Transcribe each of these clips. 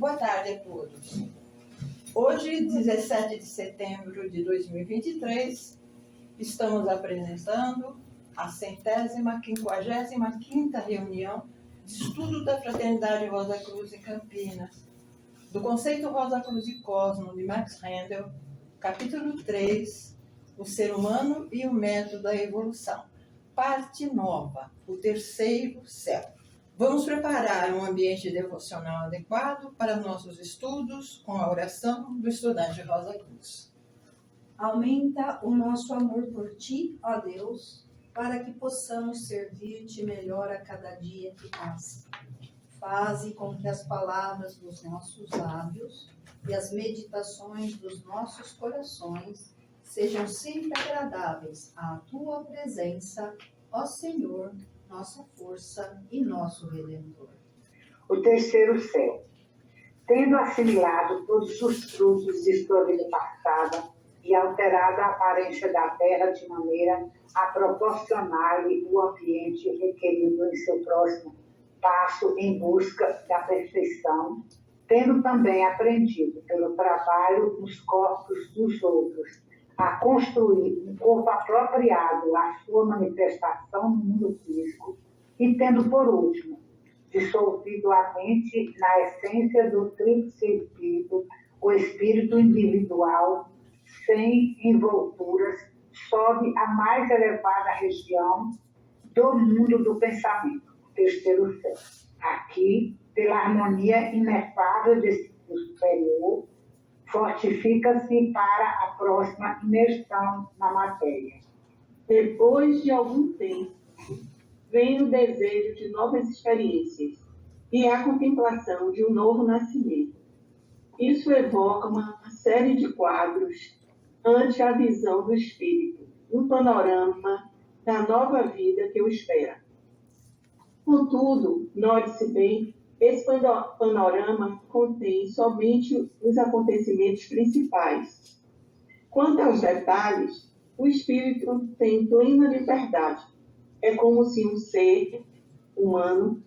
Boa tarde a todos. Hoje, 17 de setembro de 2023, estamos apresentando a 155ª reunião de estudo da Fraternidade Rosa Cruz em Campinas, do Conceito Rosa Cruz e Cosmo, de Max Rendel, capítulo 3, o ser humano e o método da evolução, parte nova, o terceiro céu. Vamos preparar um ambiente devocional adequado para nossos estudos com a oração do estudante Rosa Cruz. Aumenta o nosso amor por Ti, ó Deus, para que possamos servir-te melhor a cada dia que passa. Faze com que as palavras dos nossos lábios e as meditações dos nossos corações sejam sempre agradáveis à Tua presença, ó Senhor, nossa força e nosso Redentor. O terceiro céu. Tendo assimilado todos os frutos de sua vida passada e alterado a aparência da terra de maneira a proporcionar-lhe o ambiente requerido em seu próximo passo em busca da perfeição, tendo também aprendido pelo trabalho nos corpos dos outros a construir um corpo apropriado à sua manifestação no mundo físico e tendo, por último, dissolvido a mente na essência do tríplice espírito, o espírito individual, sem envolturas, sobe a mais elevada região do mundo do pensamento, terceiro céu. Aqui, pela harmonia inefável desse superior, fortifica-se para a próxima imersão na matéria. Depois de algum tempo, vem o desejo de novas experiências e a contemplação de um novo nascimento. Isso evoca uma série de quadros ante a visão do espírito, um panorama da nova vida que o espera. Contudo, note-se bem, esse panorama contém somente os acontecimentos principais. Quanto aos detalhes, o espírito tem plena liberdade. É como se um ser humano,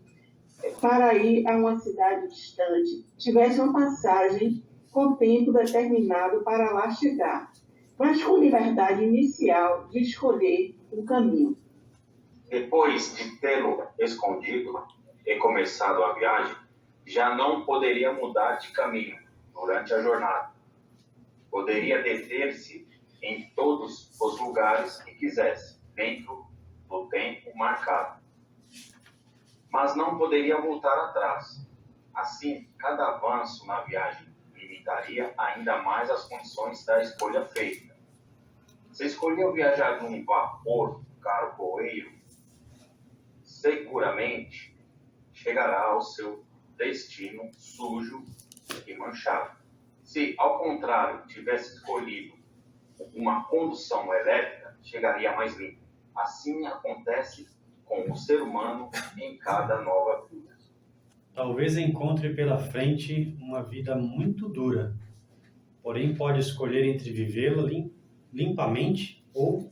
para ir a uma cidade distante, tivesse uma passagem com tempo determinado para lá chegar, mas com liberdade inicial de escolher o caminho. Depois de tê-lo escondido e começado a viagem, já não poderia mudar de caminho durante a jornada. Poderia deter-se em todos os lugares que quisesse, dentro do tempo marcado. Mas não poderia voltar atrás. Assim, cada avanço na viagem limitaria ainda mais as condições da escolha feita. Se escolheu viajar num vapor carboeiro, seguramente chegará ao seu destino sujo e manchado. Se, ao contrário, tivesse escolhido uma condução elétrica, chegaria mais limpo. Assim acontece com o ser humano em cada nova vida. Talvez encontre pela frente uma vida muito dura, porém pode escolher entre vivê-la limpamente ou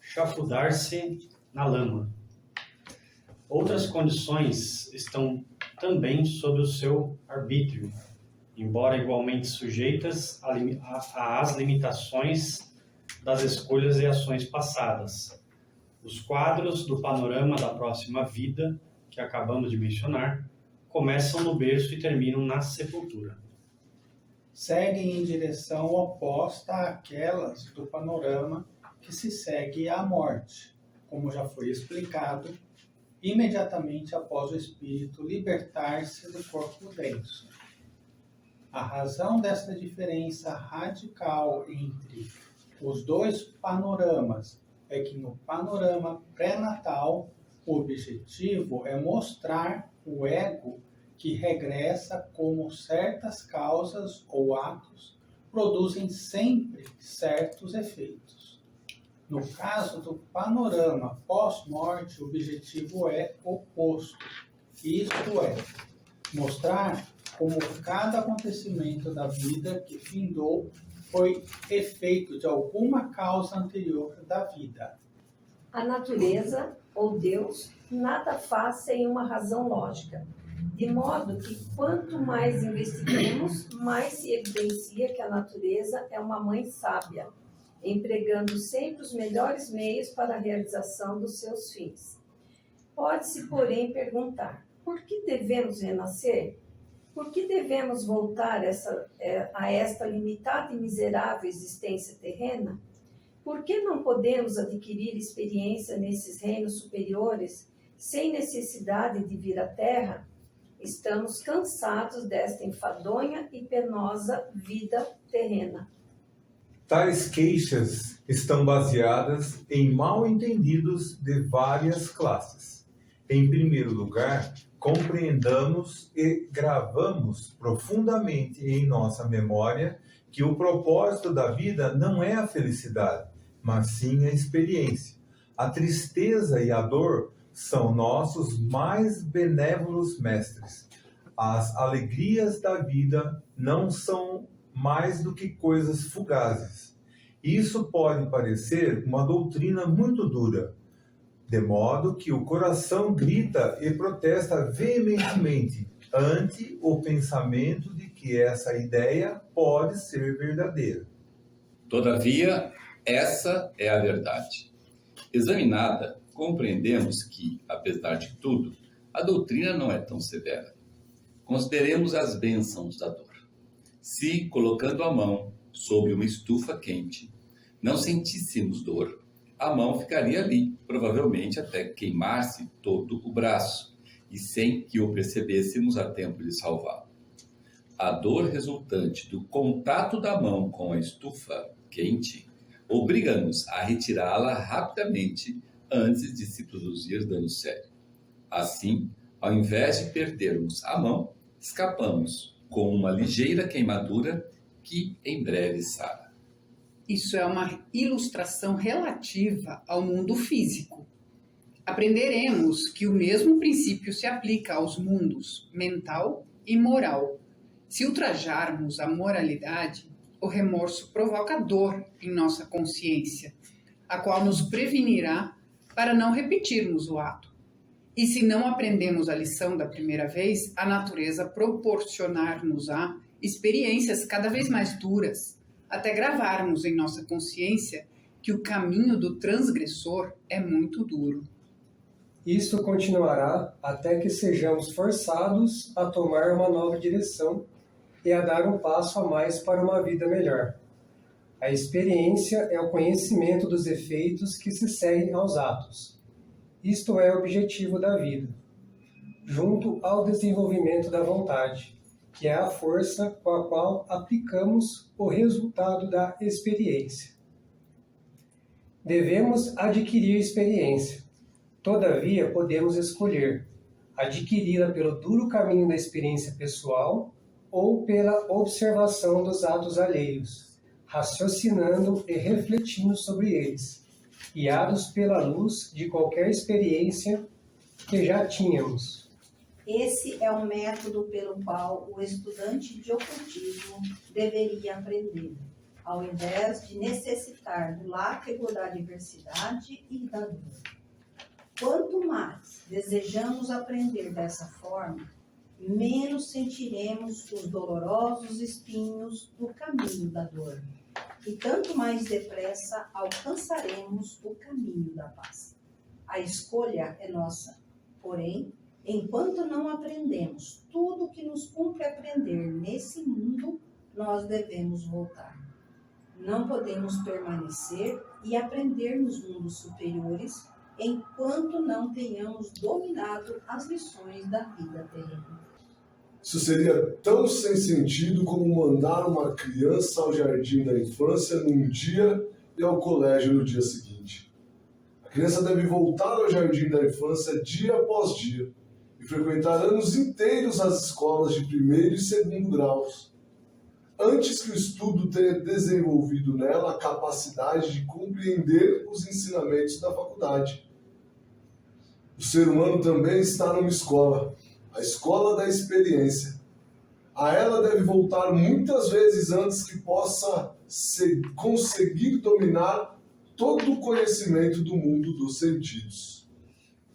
chafurdar-se na lama. Outras condições estão também sob o seu arbítrio, embora igualmente sujeitas às limitações das escolhas e ações passadas. Os quadros do panorama da próxima vida, que acabamos de mencionar, começam no berço e terminam na sepultura. Seguem em direção oposta àquelas do panorama que se segue à morte, como já foi explicado, imediatamente após o espírito libertar-se do corpo denso. A razão desta diferença radical entre os dois panoramas é que no panorama pré-natal, o objetivo é mostrar o ego que regressa como certas causas ou atos produzem sempre certos efeitos. No caso do panorama pós-morte, o objetivo é oposto, isto é, mostrar como cada acontecimento da vida que findou foi efeito de alguma causa anterior da vida. A natureza, ou Deus, nada faz sem uma razão lógica. De modo que quanto mais investigamos, mais se evidencia que a natureza é uma mãe sábia, empregando sempre os melhores meios para a realização dos seus fins. Pode-se, porém, perguntar: por que devemos renascer? Por que devemos voltar a esta limitada e miserável existência terrena? Por que não podemos adquirir experiência nesses reinos superiores sem necessidade de vir à Terra? Estamos cansados desta enfadonha e penosa vida terrena. Tais queixas estão baseadas em mal-entendidos de várias classes. Em primeiro lugar, compreendamos e gravamos profundamente em nossa memória que o propósito da vida não é a felicidade, mas sim a experiência. A tristeza e a dor são nossos mais benévolos mestres. As alegrias da vida não são mais do que coisas fugazes. Isso pode parecer uma doutrina muito dura, de modo que o coração grita e protesta veementemente ante o pensamento de que essa ideia pode ser verdadeira. Todavia, essa é a verdade. Examinada, compreendemos que, apesar de tudo, a doutrina não é tão severa. Consideremos as bênçãos da dor. Se, colocando a mão sobre uma estufa quente, não sentíssemos dor, a mão ficaria ali, provavelmente até queimar-se todo o braço, e sem que o percebêssemos a tempo de salvá-lo. A dor resultante do contato da mão com a estufa quente obriga-nos a retirá-la rapidamente antes de se produzir dano sério. Assim, ao invés de perdermos a mão, escapamos com uma ligeira queimadura que em breve sara. Isso é uma ilustração relativa ao mundo físico. Aprenderemos que o mesmo princípio se aplica aos mundos mental e moral. Se ultrajarmos a moralidade, o remorso provoca dor em nossa consciência, a qual nos prevenirá para não repetirmos o ato. E se não aprendemos a lição da primeira vez, a natureza proporcionar-nos-á experiências cada vez mais duras, até gravarmos em nossa consciência que o caminho do transgressor é muito duro. Isto continuará até que sejamos forçados a tomar uma nova direção e a dar um passo a mais para uma vida melhor. A experiência é o conhecimento dos efeitos que se seguem aos atos. Isto é o objetivo da vida, junto ao desenvolvimento da vontade, que é a força com a qual aplicamos o resultado da experiência. Devemos adquirir experiência. Todavia, podemos escolher adquiri-la pelo duro caminho da experiência pessoal ou pela observação dos atos alheios, raciocinando e refletindo sobre eles, guiados pela luz de qualquer experiência que já tínhamos. Esse é o método pelo qual o estudante de ocultismo deveria aprender, ao invés de necessitar do látigo da adversidade e da dor. Quanto mais desejamos aprender dessa forma, menos sentiremos os dolorosos espinhos do caminho da dor, e tanto mais depressa alcançaremos o caminho da paz. A escolha é nossa, porém, enquanto não aprendemos tudo o que nos cumpre aprender nesse mundo, nós devemos voltar. Não podemos permanecer e aprender nos mundos superiores enquanto não tenhamos dominado as lições da vida terrena. Isso seria tão sem sentido como mandar uma criança ao jardim da infância num dia e ao colégio no dia seguinte. A criança deve voltar ao jardim da infância dia após dia e frequentar anos inteiros as escolas de primeiro e segundo graus, antes que o estudo tenha desenvolvido nela a capacidade de compreender os ensinamentos da faculdade. O ser humano também está numa escola, a escola da experiência. A ela deve voltar muitas vezes antes que possa conseguir dominar todo o conhecimento do mundo dos sentidos.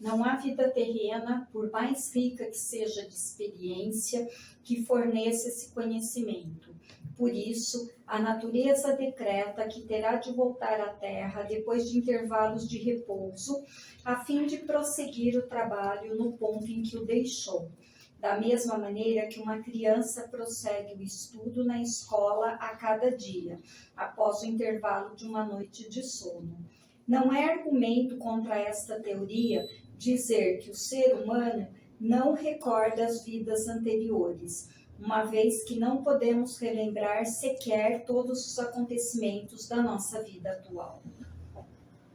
Não há vida terrena, por mais rica que seja de experiência, que forneça esse conhecimento. Por isso, a natureza decreta que terá de voltar à Terra depois de intervalos de repouso, a fim de prosseguir o trabalho no ponto em que o deixou. Da mesma maneira que uma criança prossegue o estudo na escola a cada dia, após o intervalo de uma noite de sono. Não é argumento contra esta teoria dizer que o ser humano não recorda as vidas anteriores, uma vez que não podemos relembrar sequer todos os acontecimentos da nossa vida atual.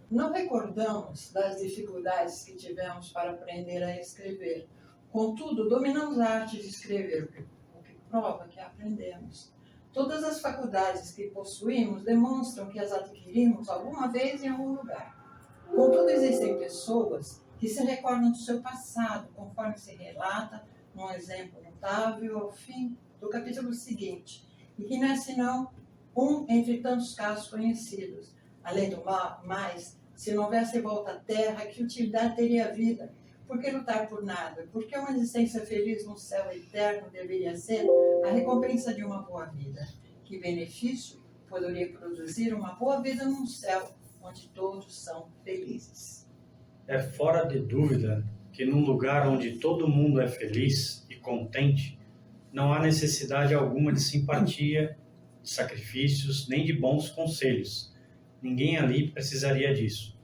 Não recordamos das dificuldades que tivemos para aprender a escrever. Contudo, dominamos a arte de escrever, o que prova que aprendemos. Todas as faculdades que possuímos demonstram que as adquirimos alguma vez em algum lugar. Contudo, existem pessoas que se recordam do seu passado, conforme se relata num exemplo notável ao fim do capítulo seguinte, e que não é senão um entre tantos casos conhecidos. Além do mais, se não houvesse volta à Terra, que utilidade teria a vida? Por que lutar por nada? Por que uma existência feliz no céu eterno deveria ser a recompensa de uma boa vida? Que benefício poderia produzir uma boa vida num céu onde todos são felizes? É fora de dúvida que num lugar onde todo mundo é feliz e contente, não há necessidade alguma de simpatia, de sacrifícios, nem de bons conselhos. Ninguém ali precisaria disso.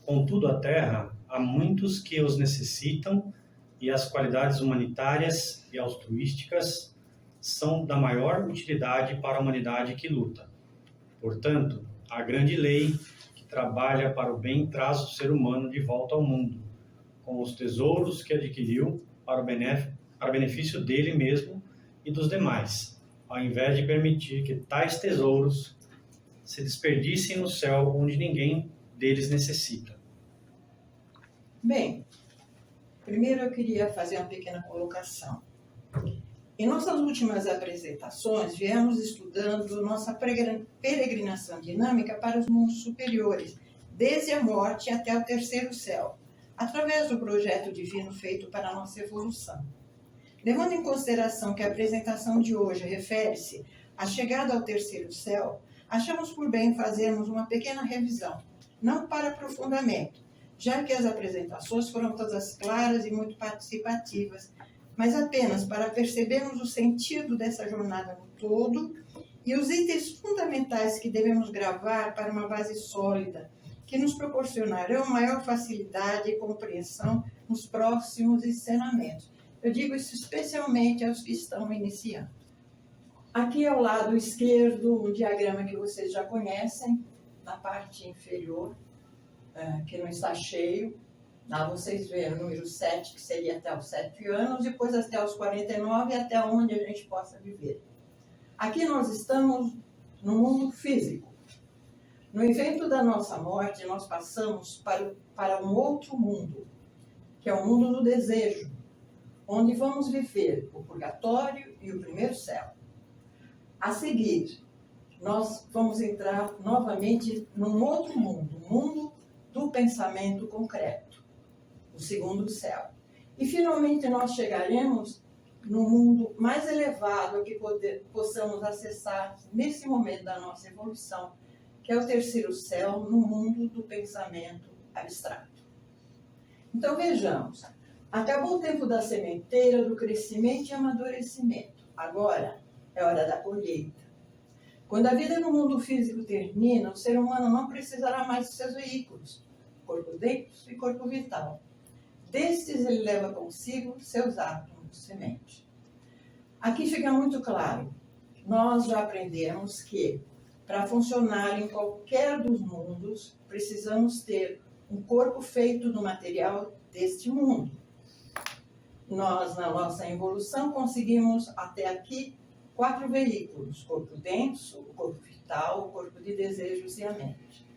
Contudo, a Terra, há muitos que os necessitam e as qualidades humanitárias e altruísticas são da maior utilidade para a humanidade que luta. Portanto, a grande lei que trabalha para o bem traz o ser humano de volta ao mundo, com os tesouros que adquiriu para o benefício dele mesmo e dos demais, ao invés de permitir que tais tesouros se desperdicem no céu onde ninguém deles necessita. Bem, primeiro eu queria fazer uma pequena colocação. Em nossas últimas apresentações, viemos estudando nossa peregrinação dinâmica para os mundos superiores, desde a morte até o terceiro céu, através do projeto divino feito para a nossa evolução. Levando em consideração que a apresentação de hoje refere-se à chegada ao terceiro céu, achamos por bem fazermos uma pequena revisão, não para aprofundamento, já que as apresentações foram todas claras e muito participativas, mas apenas para percebermos o sentido dessa jornada no todo e os itens fundamentais que devemos gravar para uma base sólida, que nos proporcionarão maior facilidade e compreensão nos próximos ensinamentos. Eu digo isso especialmente aos que estão iniciando. Aqui ao lado esquerdo, um diagrama que vocês já conhecem, na parte inferior, que não está cheio. Lá vocês veem o número 7, que seria até os 7 anos, depois até os 49, até onde a gente possa viver. Aqui nós estamos no mundo físico. No evento da nossa morte, nós passamos para um outro mundo, que é o mundo do desejo, onde vamos viver o purgatório e o primeiro céu. A seguir, nós vamos entrar novamente num outro mundo, o mundo do pensamento concreto, o segundo céu. E, finalmente, nós chegaremos no mundo mais elevado que possamos acessar nesse momento da nossa evolução, que é o terceiro céu, no mundo do pensamento abstrato. Então, vejamos. Acabou o tempo da sementeira, do crescimento e amadurecimento. Agora é hora da colheita. Quando a vida no mundo físico termina, o ser humano não precisará mais de seus veículos, corpo denso e corpo vital. Destes ele leva consigo seus átomos, semente. Aqui fica muito claro, nós já aprendemos que, para funcionar em qualquer dos mundos, precisamos ter um corpo feito do material deste mundo. Nós, na nossa evolução, conseguimos até aqui 4 veículos: corpo denso, o corpo vital, o corpo de desejos e a mente.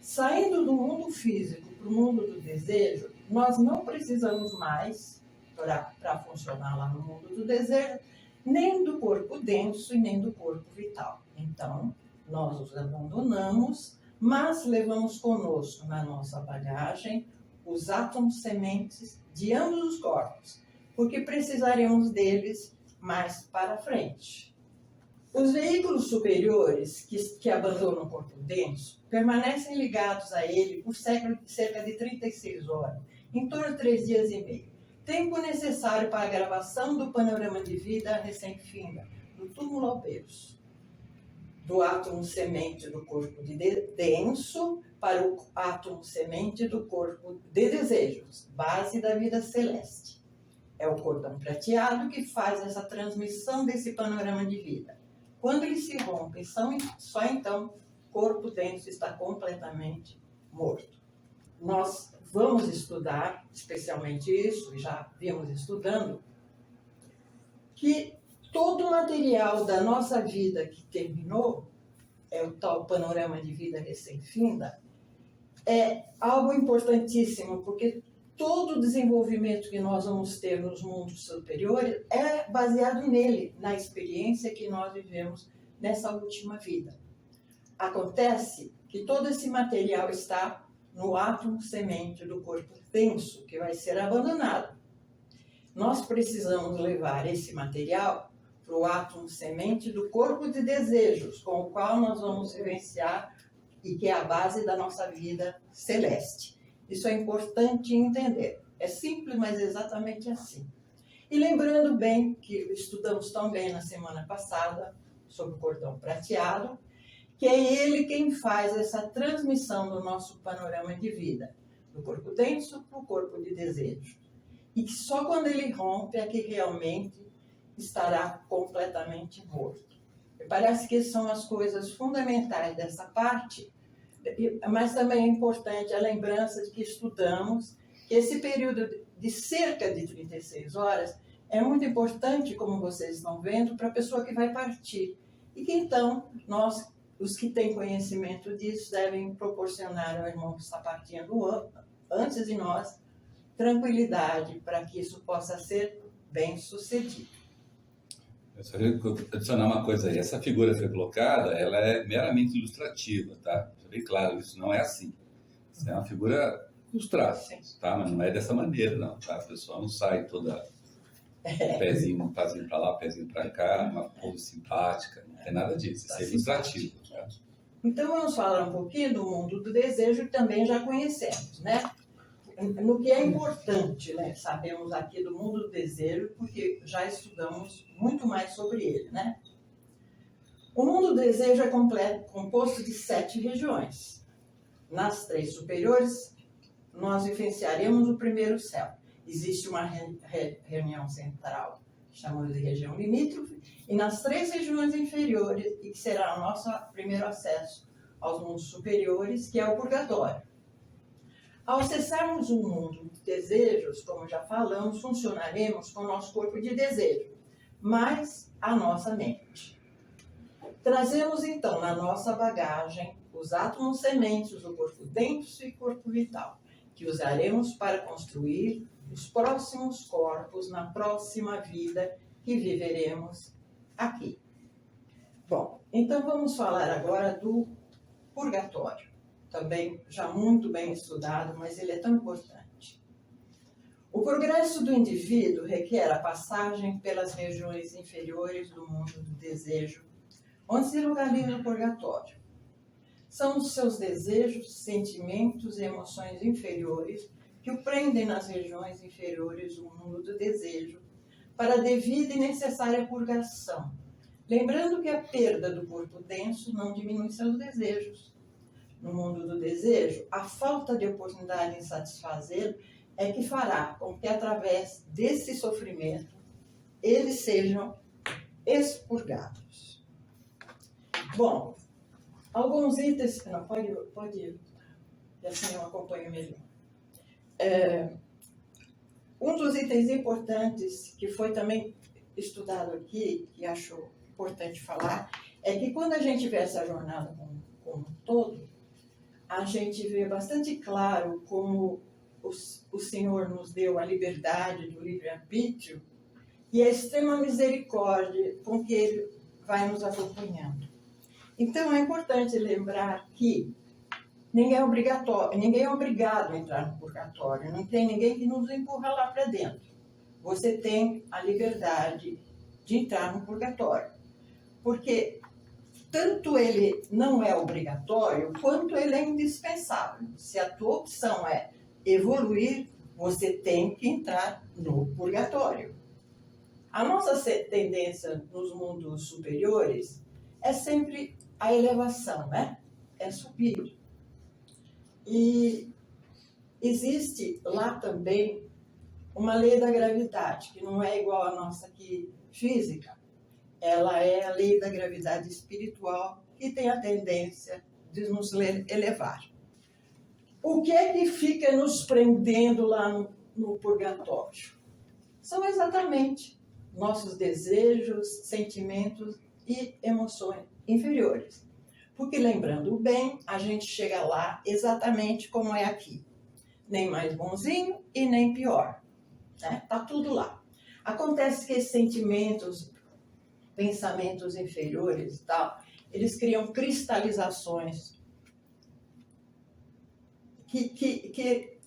Saindo do mundo físico para o mundo do desejo, nós não precisamos mais, para funcionar lá no mundo do desejo, nem do corpo denso e nem do corpo vital. Então, nós os abandonamos, mas levamos conosco na nossa bagagem os átomos sementes de ambos os corpos, porque precisaremos deles mais para frente. Os veículos superiores que abandonam o corpo denso permanecem ligados a ele por cerca de 36 horas, em torno de 3 dias e meio, tempo necessário para a gravação do panorama de vida recém-finda, do túmulo ao berço, do átomo semente do corpo denso para o átomo semente do corpo de desejos, base da vida celeste. É o cordão prateado que faz essa transmissão desse panorama de vida. Quando ele se rompe, só então o corpo denso está completamente morto. Nós vamos estudar, especialmente isso, já vimos estudando, que todo o material da nossa vida que terminou, é o tal panorama de vida recém-finda, é algo importantíssimo, porque todo o desenvolvimento que nós vamos ter nos mundos superiores é baseado nele, na experiência que nós vivemos nessa última vida. Acontece que todo esse material está no átomo semente do corpo denso, que vai ser abandonado. Nós precisamos levar esse material para o átomo semente do corpo de desejos, com o qual nós vamos vivenciar e que é a base da nossa vida celeste. Isso é importante entender. É simples, mas é exatamente assim. E lembrando bem que estudamos tão bem na semana passada sobre o cordão prateado, que é ele quem faz essa transmissão do nosso panorama de vida, do corpo denso para o corpo de desejo. E que só quando ele rompe é que realmente estará completamente morto. Me parece que são as coisas fundamentais dessa parte, mas também é importante a lembrança de que estudamos que esse período de cerca de 36 horas é muito importante, como vocês estão vendo, para a pessoa que vai partir. E que então, nós, os que têm conhecimento disso, devem proporcionar ao irmão que está partindo antes de nós tranquilidade para que isso possa ser bem sucedido. Eu só queria adicionar uma coisa aí. Essa figura que foi colocada, ela é meramente ilustrativa, tá? Já bem claro, isso não é assim. Isso é uma figura ilustrada, tá? Mas não é dessa maneira, não, tá? A pessoa não sai toda pezinho para lá, pezinho para cá, uma pose simpática, não tem nada disso. Isso é ilustrativo, tá? Então vamos falar um pouquinho do mundo do desejo, que também já conhecemos, né? No que é importante, né? Sabemos aqui do mundo do desejo, porque já estudamos muito mais sobre ele, né? O mundo do desejo é composto de 7 regiões. Nas 3 superiores, nós vivenciaremos o primeiro céu. Existe uma reunião central, chamamos de região limítrofe, e nas 3 regiões inferiores, e que será o nosso primeiro acesso aos mundos superiores, que é o purgatório. Ao acessarmos o mundo de desejos, como já falamos, funcionaremos com o nosso corpo de desejo, mais a nossa mente. Trazemos então na nossa bagagem os átomos sementes do corpo denso e corpo vital, que usaremos para construir os próximos corpos na próxima vida que viveremos aqui. Bom, então vamos falar agora do purgatório. Também já muito bem estudado, mas ele é tão importante. O progresso do indivíduo requer a passagem pelas regiões inferiores do mundo do desejo, onde se localiza o purgatório. São os seus desejos, sentimentos e emoções inferiores que o prendem nas regiões inferiores do mundo do desejo para a devida e necessária purgação. Lembrando que a perda do corpo denso não diminui seus desejos. No mundo do desejo, a falta de oportunidade em satisfazê-lo é que fará com que, através desse sofrimento, eles sejam expurgados. Bom, alguns itens... Não, pode ir, e assim eu acompanho melhor. Um dos itens importantes que foi também estudado aqui, que acho importante falar, é que quando a gente vê essa jornada como um todo, a gente vê bastante claro como o Senhor nos deu a liberdade do livre-arbítrio e a extrema misericórdia com que Ele vai nos acompanhando. Então, é importante lembrar que ninguém é obrigado a entrar no purgatório, não tem ninguém que nos empurra lá para dentro. Você tem a liberdade de entrar no purgatório, porque tanto ele não é obrigatório, quanto ele é indispensável. Se a tua opção é evoluir, você tem que entrar no purgatório. A nossa tendência nos mundos superiores é sempre a elevação, né? É subir. E existe lá também uma lei da gravidade, que não é igual à nossa aqui física. Ela é a lei da gravidade espiritual, que tem a tendência de nos elevar. O que é que fica nos prendendo lá no purgatório? São exatamente nossos desejos, sentimentos e emoções inferiores. Porque, lembrando bem, a gente chega lá exatamente como é aqui. Nem mais bonzinho e nem pior. Né? Tá tudo lá. Acontece que esses sentimentos, pensamentos inferiores e tal, eles criam cristalizações que,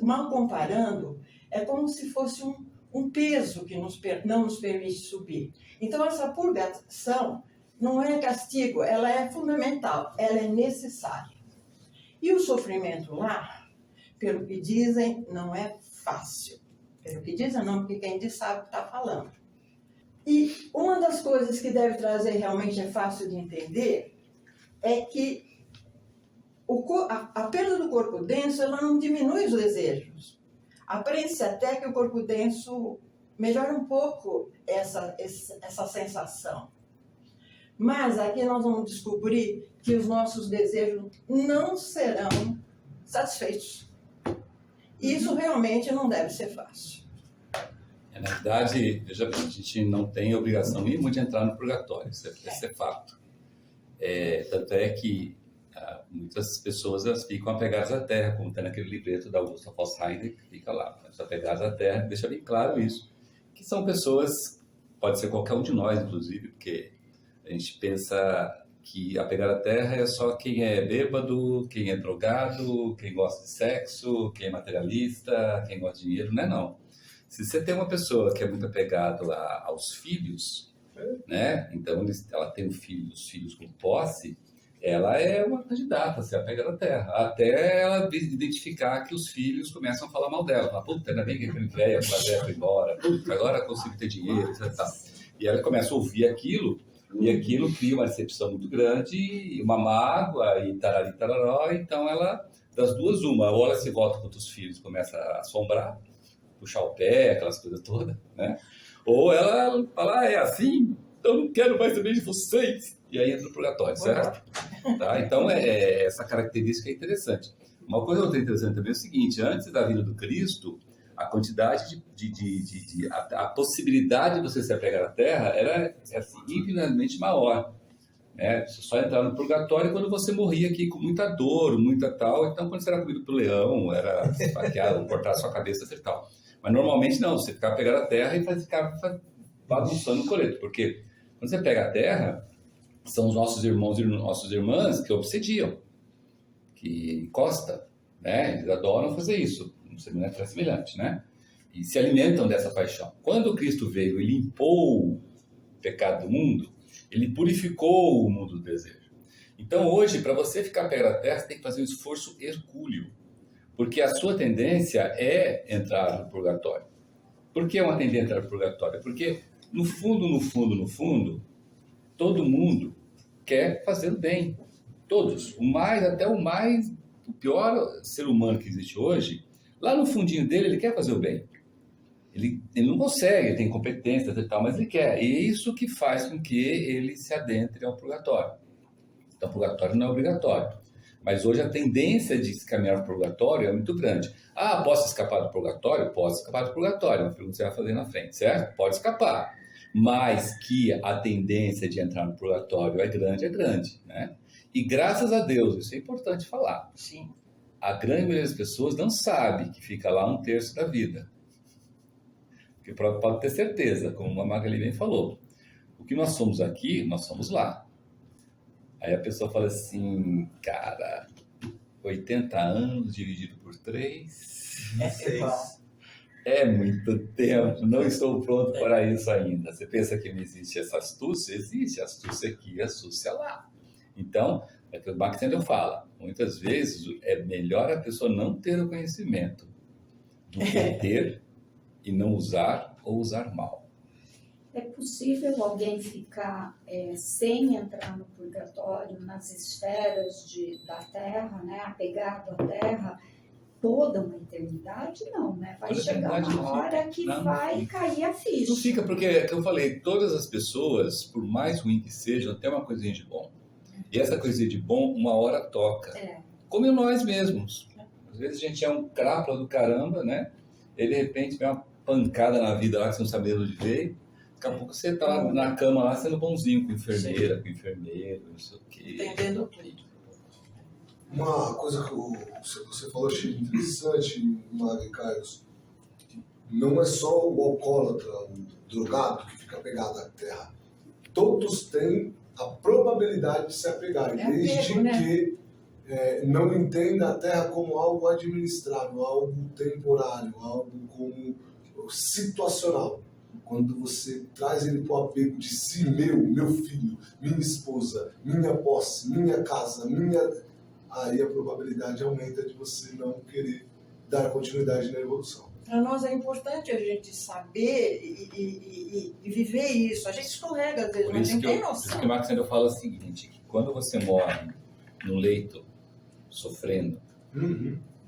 mal comparando, é como se fosse um peso que não nos permite subir. Então, essa purgação não é castigo, ela é fundamental, ela é necessária. E o sofrimento lá, pelo que dizem, não é fácil. Pelo que dizem, não, porque quem diz sabe o que está falando. E uma das coisas que deve trazer, realmente é fácil de entender, é que a perda do corpo denso, ela não diminui os desejos. Aprende-se até que o corpo denso melhora um pouco essa sensação. Mas aqui nós vamos descobrir que os nossos desejos não serão satisfeitos. Isso realmente não deve ser fácil. Na verdade, veja bem, a gente não tem obrigação nenhuma de entrar no purgatório, isso é fato. Tanto é que muitas pessoas elas ficam apegadas à Terra, como está naquele livreto da Augusta Foss-Heide, que fica lá, apegadas à Terra, deixa bem claro isso, que são pessoas, pode ser qualquer um de nós, inclusive, porque a gente pensa que apegar à Terra é só quem é bêbado, quem é drogado, quem gosta de sexo, quem é materialista, quem gosta de dinheiro, não é não. Se você tem uma pessoa que é muito apegada aos filhos, né? Então ela tem os filhos com posse, ela é uma candidata a se apegar à Terra, até ela identificar que os filhos começam a falar mal dela. Fala, puta, ainda bem que aquele velho foi embora, puta, agora eu consigo ter dinheiro, etc. E ela começa a ouvir aquilo, e aquilo cria uma decepção muito grande, uma mágoa, e tarari, tararó. Então ela, das duas, uma, ou ela se volta contra os filhos, começa a assombrar, puxar o pé, aquelas coisas todas, né? Ou ela fala, é assim, eu não quero mais saber de vocês. E aí entra no purgatório, certo? Tá? Então, essa característica é interessante. Uma coisa outra interessante também é o seguinte, antes da vinda do Cristo, a quantidade a possibilidade de você se apegar à Terra era assim, infinitamente maior. Né? Você só entrava no purgatório quando você morria aqui com muita dor, muita tal. Então, quando você era comido pelo leão, era esfaqueado, cortar sua cabeça e tal. Mas normalmente não, você ficava pegando a terra e ficava bagunçando o coleto. Porque quando você pega a terra, são os nossos irmãos e nossas irmãs que obsediam, que encostam, né? Eles adoram fazer isso, semelhante é semelhante, né? E se alimentam dessa paixão. Quando Cristo veio e limpou o pecado do mundo, ele purificou o mundo do desejo. Então hoje, para você ficar perto da terra, você tem que fazer um esforço hercúleo, porque a sua tendência é entrar no purgatório. Por que é uma tendência a entrar no purgatório? Porque no fundo, todo mundo quer fazer o bem. Todos. O pior ser humano que existe hoje, lá no fundinho dele, ele quer fazer o bem. Ele não consegue, ele tem competência e tal, mas ele quer. E é isso que faz com que ele se adentre ao purgatório. Então, o purgatório não é obrigatório. Mas hoje a tendência de se caminhar para o purgatório é muito grande. Ah, posso escapar do purgatório? Posso escapar do purgatório. Uma pergunta que você vai fazer na frente, certo? Pode escapar. Mas que a tendência de entrar no purgatório é grande, né? E graças a Deus, isso é importante falar. Sim. A grande maioria das pessoas não sabe que fica lá 1/3 da vida. Porque pode ter certeza, como a Magali bem falou. O que nós somos aqui, nós somos lá. Aí a pessoa fala assim, cara, 80 anos dividido por 3. Seis. É muito tempo, não estou pronto para isso ainda. Você pensa que não existe essa astúcia? Existe astúcia aqui e astúcia lá. Então, é que o Max Handel fala, muitas vezes é melhor a pessoa não ter o conhecimento do que ter e não usar ou usar mal. É possível alguém ficar sem entrar no purgatório, nas esferas da Terra, né, apegado à Terra, toda uma eternidade? Não, né? Vai Toda chegar eternidade uma não hora fica. que Não vai fica. cair a ficha. Não fica, porque, é que eu falei, todas as pessoas, por mais ruim que sejam, tem uma coisinha de bom. E essa coisinha de bom, uma hora toca. Como nós mesmos. Às vezes a gente é um crápula do caramba, né? E de repente vem uma pancada na vida lá que você não sabe de onde veio. Daqui a pouco você tá lá na cama lá sendo bonzinho com enfermeira, com enfermeiro, não sei o quê. Entendendo tudo. Uma coisa que você falou, achei interessante, Maga e Carlos. Não é só o alcoólatra, o drogado que fica apegado à terra. Todos têm a probabilidade de se apegar, desde que não entenda a terra como algo administrável, algo temporário, algo como situacional. Quando você traz ele para o apego de si, meu filho, minha esposa, minha posse, minha casa, aí a probabilidade aumenta de você não querer dar continuidade na evolução. Para nós é importante a gente saber e viver isso. A gente escorrega às vezes, mas não tem Por isso noção. que o Max Handel fala o seguinte, que quando você morre no leito, sofrendo,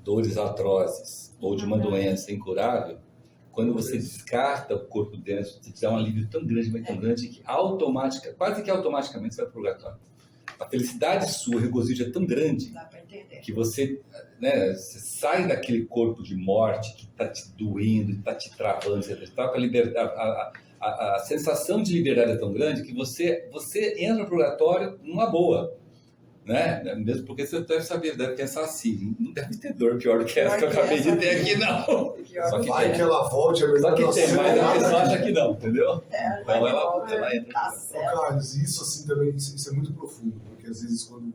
dores atrozes, ou de uma doença incurável, quando você descarta o corpo dentro, te dá um alívio tão grande, mas tão grande, que quase que automaticamente você vai para o purgatório. A felicidade sua, o regozijo é tão grande que você, né, você sai daquele corpo de morte que está te doendo, está te travando, você está com a liberdade, a sensação de liberdade é tão grande que você entra no purgatório numa boa. Né? Mesmo porque você deve pensar assim, não deve ter dor pior do que essa que eu acabei de ter aqui, não. Só que vai que ela volte, só que tem, mas a pessoa acha que não, entendeu? Então ela entra. Carlos, isso assim também, isso é muito profundo, porque às vezes quando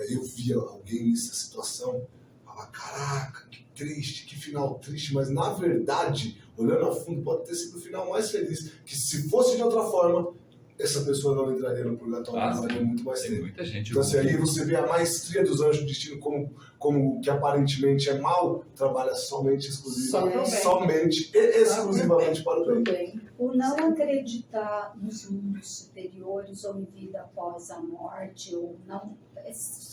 eu via alguém nessa situação, eu falava, caraca, que triste, que final triste, mas na verdade, olhando a fundo, pode ter sido o final mais feliz, que se fosse de outra forma, essa pessoa não entraria no purgatório, faria muito mais tempo. Muita gente. Então, assim, aí você vê a maestria dos anjos do destino como que aparentemente é mal, trabalha somente, exclusivamente para o bem. O não acreditar nos mundos superiores ou em vida após a morte, ou não.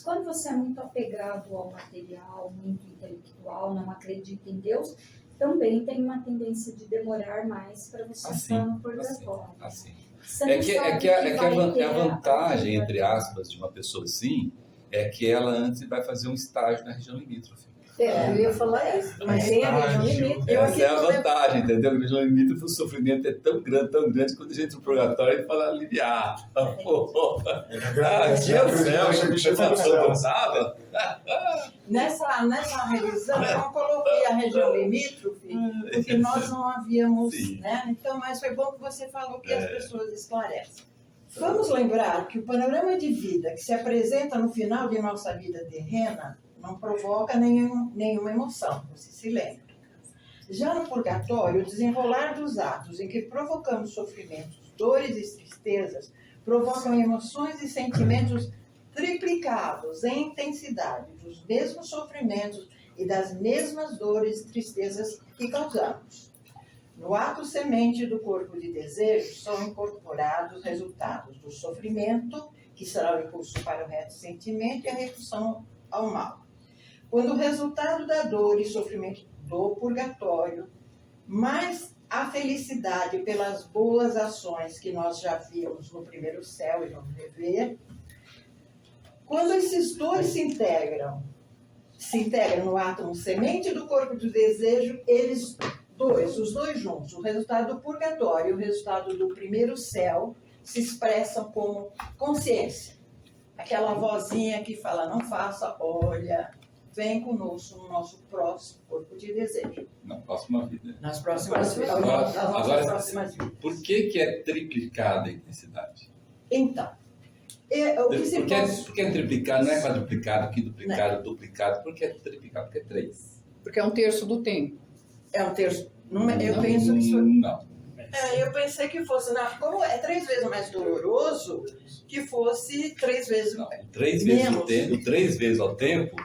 Quando você é muito apegado ao material, muito intelectual, não acredita em Deus, também tem uma tendência de demorar mais para você estar no purgatório. A vantagem, entre aspas, de uma pessoa assim, é que ela antes vai fazer um estágio na região limítrofe. Eu ia falar isso, mas tem a região limítrofe. Essa é a vantagem, entendeu? A região limítrofe, o sofrimento é tão grande, quando a gente entra no purgatório, ele fala aliviar. Aqui é o céu, a gente não sabe. Nessa revisão, eu não coloquei a região limítrofe, porque nós não havíamos, né? Então, mas foi bom que você falou que as pessoas esclarecem. Vamos lembrar que o panorama de vida que se apresenta no final de nossa vida terrena não provoca nenhuma emoção, você se lembra. Já no purgatório, o desenrolar dos atos em que provocamos sofrimentos, dores e tristezas provocam emoções e sentimentos triplicados em intensidade dos mesmos sofrimentos e das mesmas dores e tristezas que causamos. No ato semente do corpo de desejo são incorporados resultados do sofrimento, que será o impulso para o reto sentimento e a repulsão ao mal. Quando o resultado da dor e sofrimento do purgatório, mais a felicidade pelas boas ações que nós já vimos no primeiro céu e vamos rever, quando esses dois se integram no átomo semente do corpo do desejo, os dois juntos, o resultado do purgatório e o resultado do primeiro céu, se expressam como consciência. Aquela vozinha que fala, não faça, olha, vem conosco no nosso próximo corpo de desejo. Na próxima vida. Nas próximas vidas. Agora, por que é triplicada a intensidade? Então, O que se pode... Porque é triplicado, não é quadruplicado, quintuplicado, duplicado. Por que é triplicado? Porque é 3. Porque é um terço do tempo. É um terço. Eu penso que isso... Não. Eu pensei que fosse, como é 3 vezes mais doloroso, que fosse 3 vezes Não, 3 vezes menos. o tempo, 3 vezes ao tempo,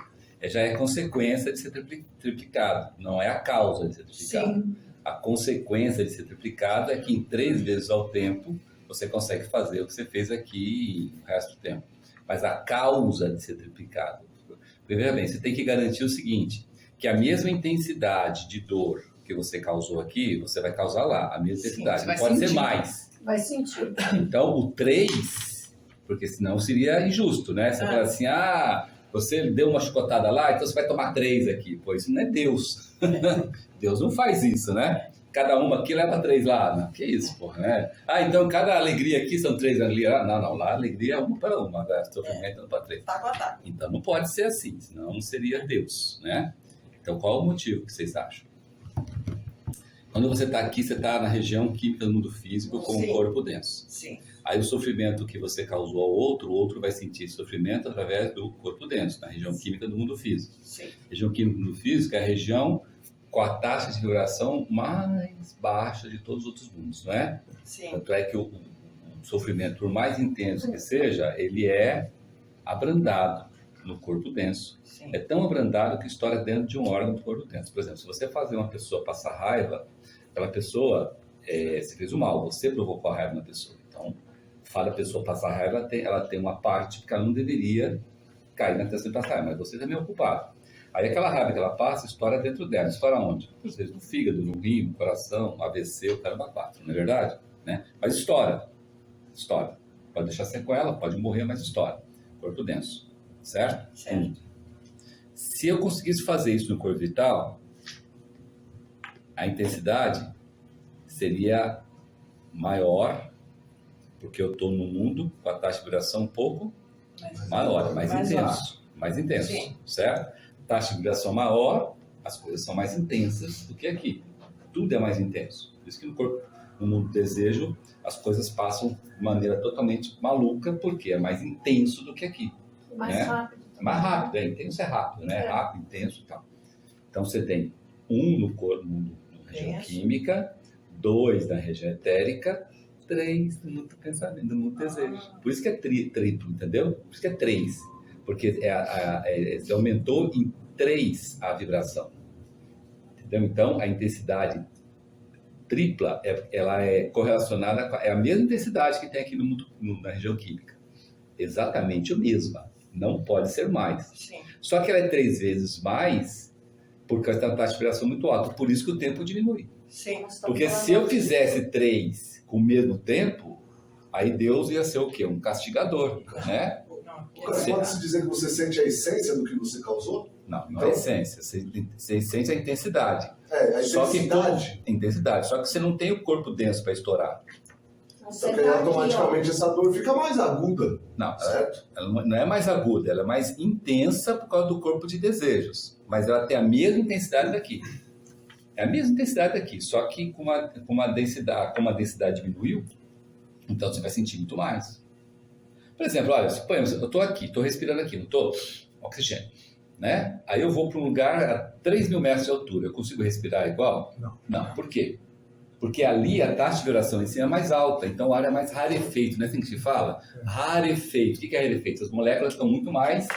já é consequência de ser triplicado, não é a causa de ser triplicado. Sim. A consequência de ser triplicado é que em 3 vezes ao tempo você consegue fazer o que você fez aqui o resto do tempo. Mas a causa de ser triplicado, veja bem, você tem que garantir o seguinte, que a mesma intensidade de dor que você causou aqui, você vai causar lá, a mesma intensidade, não pode ser mais. Vai sentir. Então, o 3, porque senão seria injusto, né? Você fala assim, você deu uma chicotada lá, então você vai tomar 3 aqui. Pô, isso não é Deus. Deus não faz isso, né? Cada uma aqui leva 3 lá. Não, que isso, porra, né? Então cada alegria aqui são 3 alegrias lá. Não, lá a alegria é uma para uma, né? Sofrimento é para 3. Tá. Então não pode ser assim, senão não seria Deus, né? Então qual o motivo que vocês acham? Quando você está aqui, você está na região química do mundo físico com o corpo denso. Sim. Aí o sofrimento que você causou ao outro, o outro vai sentir sofrimento através do corpo denso, na região química do mundo físico. Sim. A região química do mundo físico é a região com a taxa de vibração mais baixa de todos os outros mundos, não é? Sim. Tanto é que o sofrimento, por mais intenso que seja, ele é abrandado no corpo denso. Sim. É tão abrandado que estoura dentro de um órgão do corpo denso. Por exemplo, se você fazer uma pessoa passar raiva, aquela pessoa, você fez o mal, você provocou a raiva na pessoa. Então, a pessoa passar raiva, ela tem uma parte que ela não deveria cair na tensão de passar raiva, mas você também é o culpado. Aí aquela raiva que ela passa, estoura dentro dela. Estoura onde? Às vezes no fígado, no rim, no coração, no AVC, o caramba 4, não é verdade? Né? Mas estoura. Pode deixar sequela, pode morrer, mas estoura. Corpo denso, certo? Certo. Se eu conseguisse fazer isso no corpo vital, a intensidade seria maior, porque eu estou no mundo com a taxa de vibração um pouco maior, mais intenso, Sim. certo? Taxa de vibração maior, as coisas são mais intensas do que aqui. Tudo é mais intenso. Por isso que no mundo do desejo, as coisas passam de maneira totalmente maluca, porque é mais intenso do que aqui. Mais rápido. Mais rápido, intenso é rápido, né? Rápido, intenso e tal. Então você tem 1 no corpo, na região química, 2 na região etérica, 3 no mundo do pensamento, no mundo do desejo. Por isso que é triplo, entendeu? Por isso que é 3. Porque você aumentou em 3 a vibração. Entendeu? Então, a intensidade tripla, ela é correlacionada, é a mesma intensidade que tem aqui no mundo, na região química. Exatamente a mesma. Não pode ser mais. Sim. Só que ela é 3 vezes mais por causa da taxa de vibração muito alta. Por isso que o tempo diminui. Sim. Porque se eu fizesse 3 com o mesmo tempo, aí Deus ia ser o quê? Um castigador, né? Pode-se dizer que você sente a essência do que você causou? Não é essência. Você sente a intensidade. A intensidade. Intensidade. Só que você não tem o corpo denso para estourar. Porque automaticamente essa dor fica mais aguda. Não, certo? Ela não é mais aguda, ela é mais intensa por causa do corpo de desejos. Mas ela tem a mesma intensidade daqui. É a mesma intensidade daqui, só que com uma densidade, como a densidade diminuiu, então você vai sentir muito mais. Por exemplo, olha, suponhamos, eu estou aqui, estou respirando aqui, não estou? Oxigênio, né? Aí eu vou para um lugar a 3.000 metros de altura, eu consigo respirar igual? Não. Por quê? Porque ali a taxa de vibração em si é mais alta, então o ar é mais rarefeito, não é assim que se fala? Rarefeito. O que é rarefeito? As moléculas estão muito mais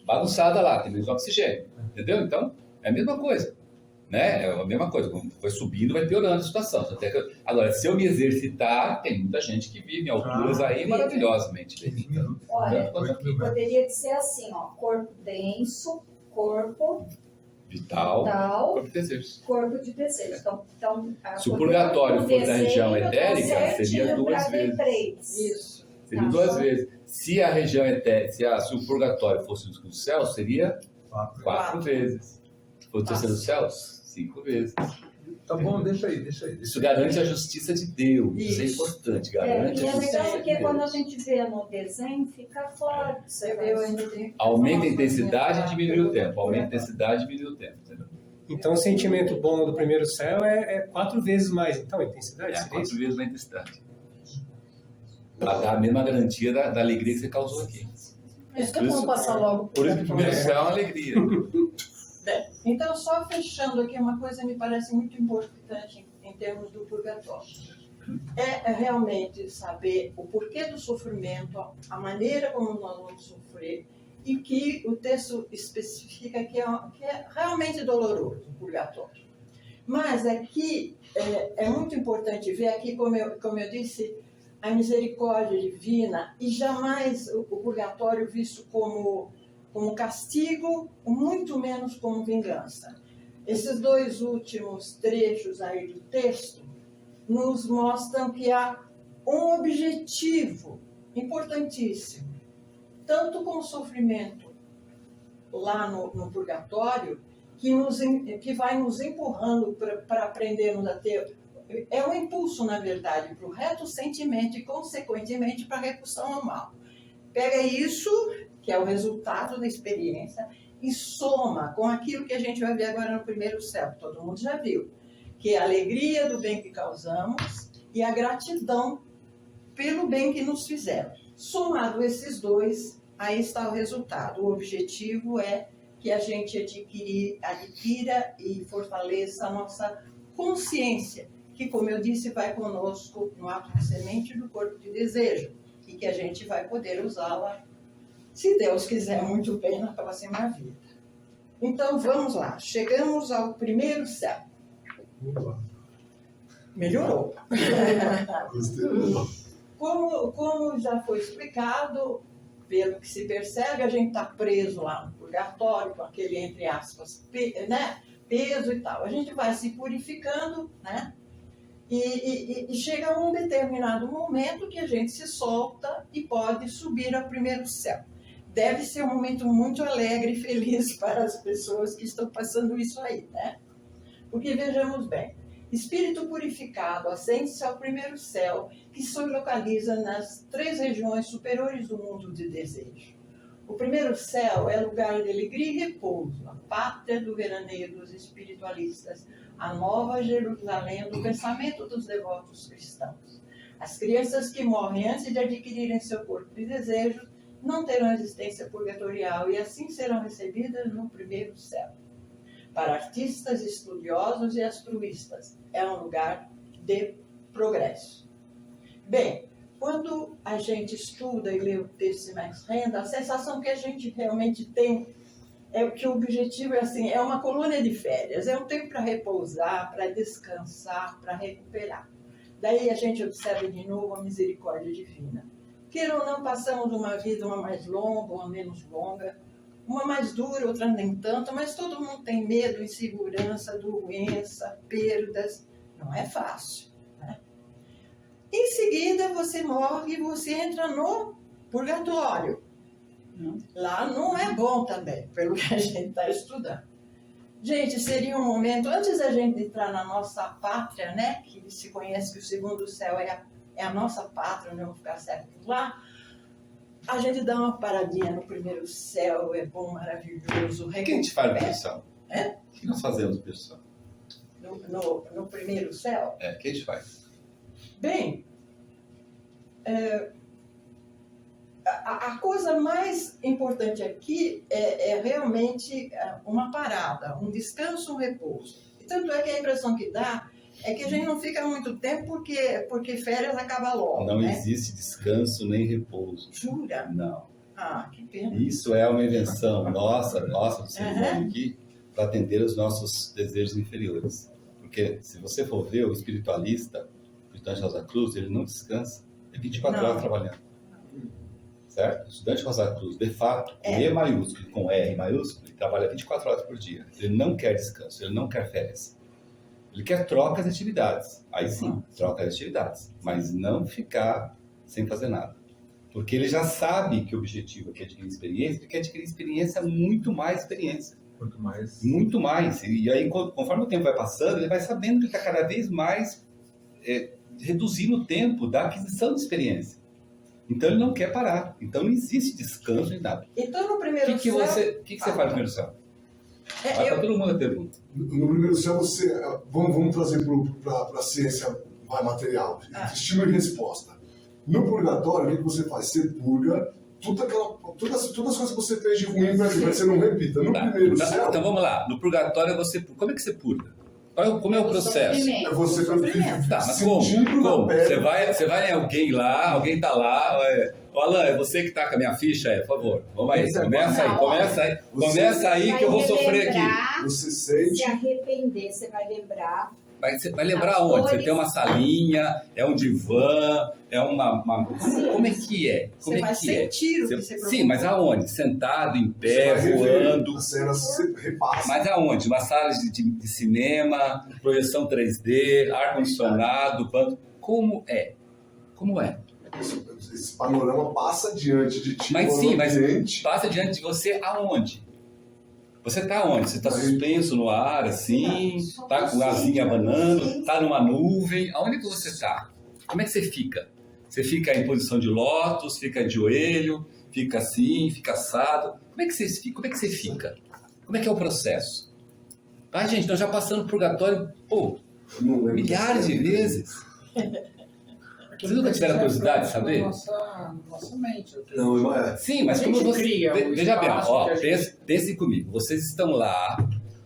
bagunçadas lá, tem menos oxigênio, entendeu? Então, é a mesma coisa. Né? É a mesma coisa, vai subindo, vai piorando a situação. Agora, se eu me exercitar, tem muita gente que vive em alturas aí maravilhosamente. Então, olha, poderia ser assim, ó, corpo denso, corpo vital, corpo de desejos. Corpo de desejos. Então, se o purgatório fosse da região etérica, seria 2 vezes. Isso. Seria 2 vezes. Se a região etérica, se o purgatório fosse do céu, seria 4 vezes. Se fosse o terceiro céu, 5 vezes. Tá bom, deixa aí. Isso garante a justiça de Deus. Isso é importante, garante a justiça de Deus. É legal porque quando a gente vê no desenho, fica claro que você vê ainda tem. Aumenta a intensidade e diminui o tempo. Aumenta a intensidade e diminui o tempo. Entendeu? Então o sentimento bom do primeiro céu é 4 vezes mais. Então a intensidade? 4 vezes mais intensidade. a dar a mesma garantia da alegria que você causou aqui. Isso que vamos passar logo. Por isso que o primeiro céu é uma alegria. Bem, então, só fechando aqui, uma coisa me parece muito importante em termos do purgatório. É realmente saber o porquê do sofrimento, a maneira como nós vamos sofrer, e que o texto especifica que é realmente doloroso o purgatório. Mas aqui é muito importante ver aqui, como eu disse, a misericórdia divina e jamais o purgatório visto como castigo, muito menos como vingança. Esses dois últimos trechos aí do texto nos mostram que há um objetivo importantíssimo, tanto com o sofrimento lá no purgatório, que vai nos empurrando para aprendermos a ter... É um impulso, na verdade, para o reto sentimento e, consequentemente, para a repulsão ao mal. Pega isso, que é o resultado da experiência, e soma com aquilo que a gente vai ver agora no primeiro céu, que todo mundo já viu, que é a alegria do bem que causamos e a gratidão pelo bem que nos fizeram. Somado esses dois, aí está o resultado. O objetivo é que a gente adquira e fortaleça a nossa consciência, que, como eu disse, vai conosco no ato de semente do corpo de desejo, e que a gente vai poder usá-la, se Deus quiser, muito bem na próxima vida. Então, vamos lá. Chegamos ao primeiro céu. Melhorou. Como já foi explicado, pelo que se percebe, a gente está preso lá no purgatório, com aquele, entre aspas, peso e tal. A gente vai se purificando, né? E chega um determinado momento que a gente se solta e pode subir ao primeiro céu. Deve ser um momento muito alegre e feliz para as pessoas que estão passando isso aí, né? Porque vejamos bem, espírito purificado ascende-se ao primeiro céu, que se localiza nas 3 regiões superiores do mundo de desejo. O primeiro céu é lugar de alegria e repouso, a pátria do veraneio dos espiritualistas, a nova Jerusalém do pensamento dos devotos cristãos. As crianças que morrem antes de adquirirem seu corpo de desejo não terão existência purgatorial e assim serão recebidas no primeiro céu. Para artistas, estudiosos e altruístas, é um lugar de progresso. Bem, quando a gente estuda e lê o texto de Max Renda, a sensação que a gente realmente tem é que o objetivo é assim, é uma colônia de férias, é um tempo para repousar, para descansar, para recuperar. Daí a gente observa de novo a misericórdia divina. Queira ou não, passamos uma vida, uma mais longa, uma menos longa, uma mais dura, outra nem tanto, mas todo mundo tem medo, insegurança, doença, perdas. Não é fácil, né? Em seguida, você morre e você entra no purgatório. Lá não é bom também, pelo que a gente está estudando. Gente, seria um momento, antes da gente entrar na nossa pátria, né, que se conhece que o segundo céu é a nossa pátria, onde vamos ficar séculos lá, a gente dá uma paradinha no primeiro céu, é bom, maravilhoso. O que a gente faz no primeiro céu? O que nós fazemos no primeiro céu? No primeiro céu? O que a gente faz? Bem, a coisa mais importante aqui é realmente uma parada, um descanso, um repouso. E tanto é que a impressão que dá é que a gente não fica muito tempo porque férias acaba logo. Não, né? existe descanso nem repouso. Jura? Não. Ah, que pena. Isso é uma invenção nossa do ser humano aqui, para atender os nossos desejos inferiores. Porque se você for ver o espiritualista, o estudante Rosa Cruz, ele não descansa. É 24 horas trabalhando. Certo? O estudante Rosa Cruz, de fato, com E maiúsculo, com R maiúsculo, ele trabalha 24 horas por dia. Ele não quer descanso, ele não quer férias. Ele quer trocas de atividades. Aí sim, troca de atividades. Mas não ficar sem fazer nada. Porque ele já sabe que o objetivo é adquirir experiência, ele quer adquirir experiência, muito mais experiência. Quanto mais. Muito mais. E aí, conforme o tempo vai passando, ele vai sabendo que ele está cada vez mais reduzindo o tempo da aquisição de experiência. Então ele não quer parar. Então não existe descanso nem nada. Então no primeiro céu... O que você faz no primeiro céu? Vai para todo mundo a pergunta. No primeiro céu, vamos trazer para a ciência mais material. Estímulo e resposta. No purgatório, o que você faz? Você purga todas as coisas que você fez de ruim para que você não repita. No primeiro céu... Então vamos lá. No purgatório, como é que você purga? Como é o processo? É você Tá, mas como? Você vai em alguém lá, alguém tá lá... Ô, Alan, é você que tá com a minha ficha? Por favor. Vamos aí, começa aí que eu vou sofrer aqui. Você sente... Se arrepender, você vai lembrar. Vai lembrar onde? Você tem uma salinha, é um divã, é uma... Como é que é? Você vai sentir o que você Sim, mas aonde? Sentado, em pé, voando. A cena você repassa. Mas aonde? Uma sala de cinema, projeção 3D, ar-condicionado, banco. Como é? Como é? Esse panorama passa diante de ti. Mas sim, mas passa diante de você aonde? Você está onde? Você está suspenso no ar, assim, está com a asinha abanando, está numa nuvem. Aonde que você está? Como é que você fica? Você fica em posição de lótus, fica de joelho, fica assim, fica assado. Como é que você fica? Como é que é o processo? Ah, gente, nós já passamos purgatório, milhares de vezes. Vocês nunca tiveram curiosidade de saber? Nossa mente. Não, é. Sim, mas como você... Veja bem, pensem comigo. Vocês estão lá,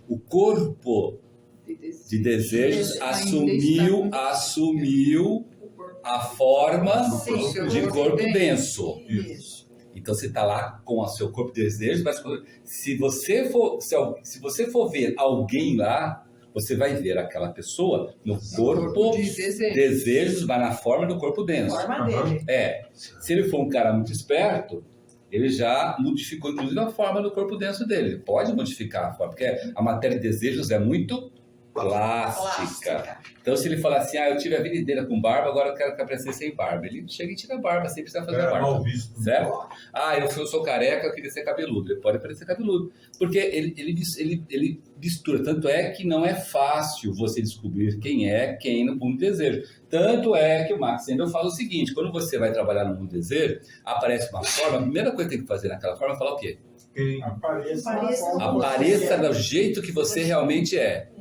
o corpo de desejos assumiu a forma de corpo denso. Isso. Então você está lá com o seu corpo de desejos, mas se você for ver alguém lá, você vai ver aquela pessoa no corpo de desejos, mas na forma do corpo denso. Forma dele. Se ele for um cara muito esperto, ele já modificou, inclusive, a forma do corpo denso dele. Ele pode modificar a forma, porque a matéria de desejos é muito plástica. Então, se ele falar assim, eu tive a vida inteira com barba, agora eu quero que aparecer sem barba. Ele chega e tira a barba, sem precisar fazer a barba. Mal visto. Certo? Eu sou careca, eu queria ser cabeludo. Ele pode parecer cabeludo. Porque ele mistura. Tanto é que não é fácil você descobrir quem é quem no mundo desejo. Tanto é que o Max Sendel fala o seguinte, quando você vai trabalhar no mundo desejo, aparece uma forma, a primeira coisa que tem que fazer naquela forma é falar o quê? Apareça do jeito que você realmente é.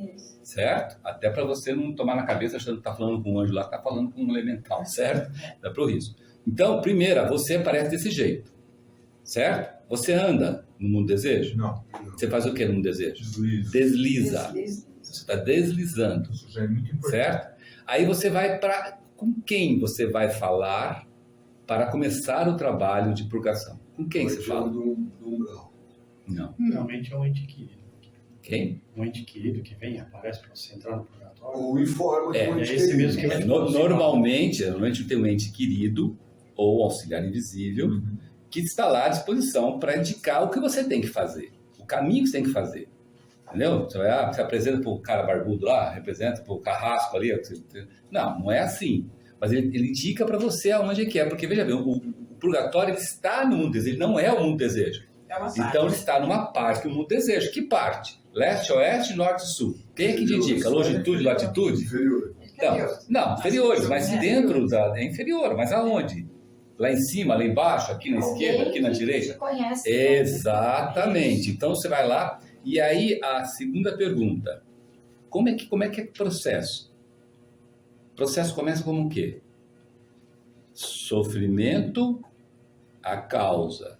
Certo? Até para você não tomar na cabeça achando que está falando com um anjo lá, está falando com um elemental, certo? Dá para o risco. Então, primeira, você aparece desse jeito, certo? Você anda no mundo desejo? Não. Você faz o que no mundo desejo? Desliza. Você está deslizando, Isso já é muito importante. certo? Aí você vai para... Com quem você vai falar para começar o trabalho de purgação? Com quem você fala? Do umbral. Não. Realmente é um ente querido. Quem? Um ente querido que vem, aparece para você entrar no purgatório. Ou informa que É esse mesmo que eu Normalmente tem um ente querido ou auxiliar invisível que está lá à disposição para indicar o que você tem que fazer, o caminho que você tem que fazer. Entendeu? Você apresenta para o cara barbudo lá, representa para o carrasco ali. Não é assim. Mas ele indica para você aonde que é. Porque, veja bem, o purgatório ele está no mundo desejo, ele não é o mundo desejo. Então ele está numa parte do mundo desejo. Que parte? Leste, oeste, norte e sul. Quem é que indica? Longitude, latitude? Inferior. Então, não, inferiores, mas dentro é inferior, mas aonde? Lá em cima, lá embaixo, aqui na esquerda, aqui na direita? Exatamente. Então você vai lá, e aí a segunda pergunta: como é que é o processo? O processo começa como o quê? Sofrimento, a causa.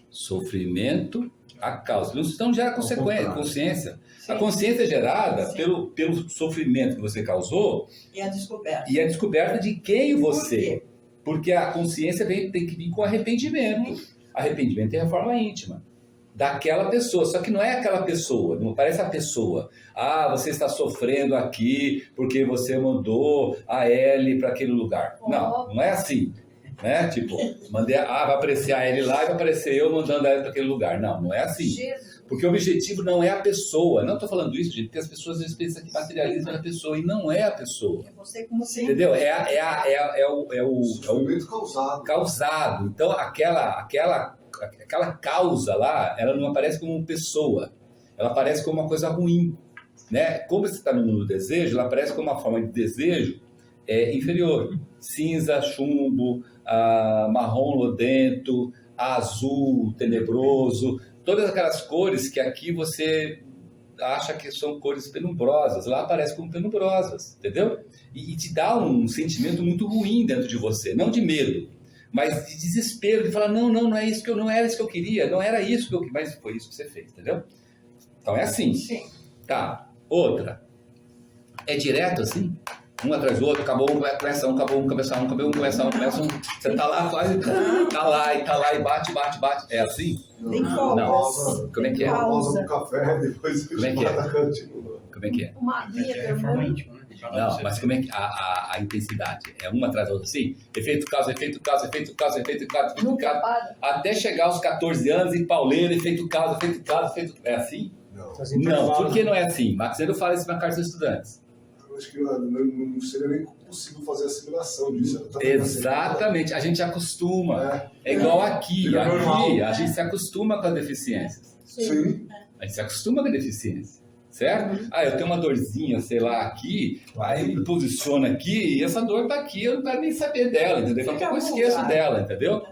Sofrimento, a causa. Então gera consciência. A consciência é gerada pelo sofrimento que você causou E a descoberta. e a descoberta de quem você. Porque a consciência tem que vir com arrependimento. Arrependimento é a forma íntima daquela pessoa. Só que não é aquela pessoa, não parece a pessoa. Você está sofrendo aqui porque você mandou a L para aquele lugar. Não é assim. Né? Tipo, vai aparecer a L lá e vai aparecer eu mandando a L para aquele lugar. Não é assim. Porque o objetivo não é a pessoa. Não estou falando isso, gente, porque as pessoas às vezes pensam que materializam a pessoa e não é a pessoa. É você como você. Entendeu? É o Sofrimento causado. causado. Então, aquela causa lá, ela não aparece como pessoa. Ela aparece como uma coisa ruim. Né? Como você está no mundo do desejo, ela aparece como uma forma de desejo inferior. Cinza, chumbo, marrom lodento, azul tenebroso, todas aquelas cores que aqui você acha que são cores penumbrosas, lá aparece como penumbrosas, entendeu? E te dá um sentimento muito ruim dentro de você, não de medo, mas de desespero, de falar, não é isso que eu, não era isso que eu queria, não era isso que eu queria, mas foi isso que você fez, entendeu? Então é assim. Sim. Tá, outra. É direto assim? Um atrás do outro, acabou um, começa um, começa um. Você tá lá, quase, tá lá e bate. É assim? Tem Não. Como é que é? Pausa no café, depois Como é que é? continua. Como é que é? Uma guia É forma íntima, né? Não, mas como é que a intensidade? É uma atrás da outra assim? Efeito causa, Nunca para. até chegar aos 14 anos e pauleiro, efeito causa. É assim? Não, por que não é assim? Maxeno fala isso na Carta dos Estudantes. Eu acho que não seria nem possível fazer a assimilação disso. Exatamente, a gente acostuma. É igual aqui a gente se acostuma com as deficiências. Sim. A gente se acostuma com a deficiência, certo? Eu tenho uma dorzinha, sei lá, aqui, aí me posiciona aqui, e essa dor tá aqui, eu não quero nem saber dela, entendeu? Daqui a pouco eu esqueço dela, entendeu?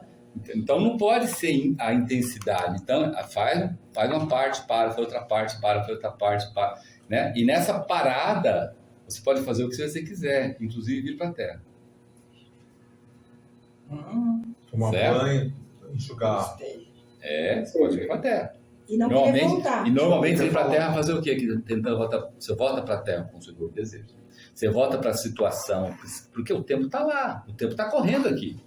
Então não pode ser a intensidade. Então faz uma parte, para, faz outra parte, para, faz outra parte, para, né? E nessa parada, você pode fazer o que você quiser, inclusive vir para a Terra. Tomar banho, enxugar. Você pode vir para a Terra. E não querer voltar. E normalmente você vem para a Terra fazer o quê? Tentando voltar, você volta para a Terra com o seu desejo. Você volta para a situação, porque o tempo está lá, o tempo está correndo aqui.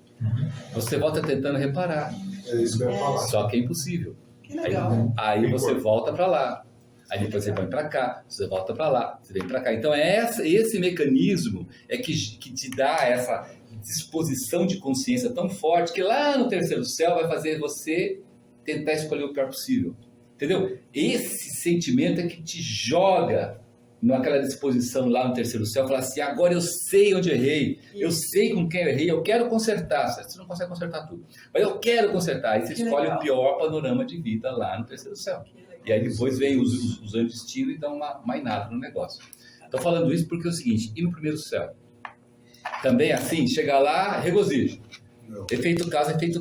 Você volta tentando reparar. É isso que eu ia falar. Só que é impossível. Que legal. Aí você volta para lá. Aí depois você vai para cá, você volta para lá, você vem para cá. Então esse mecanismo é que te dá essa disposição de consciência tão forte que lá no terceiro céu vai fazer você tentar escolher o pior possível. Entendeu? Esse sentimento é que te joga naquela disposição lá no terceiro céu, falar assim, agora eu sei onde eu errei, eu sei com quem eu errei, eu quero consertar. Você não consegue consertar tudo, mas eu quero consertar. Aí você escolhe o pior panorama de vida lá no terceiro céu. E aí depois vem os anti-destino e dão uma mainada no negócio. Estou falando isso porque é o seguinte, e no primeiro céu? Também assim, chega lá, regozijo. Efeito casa. Festa.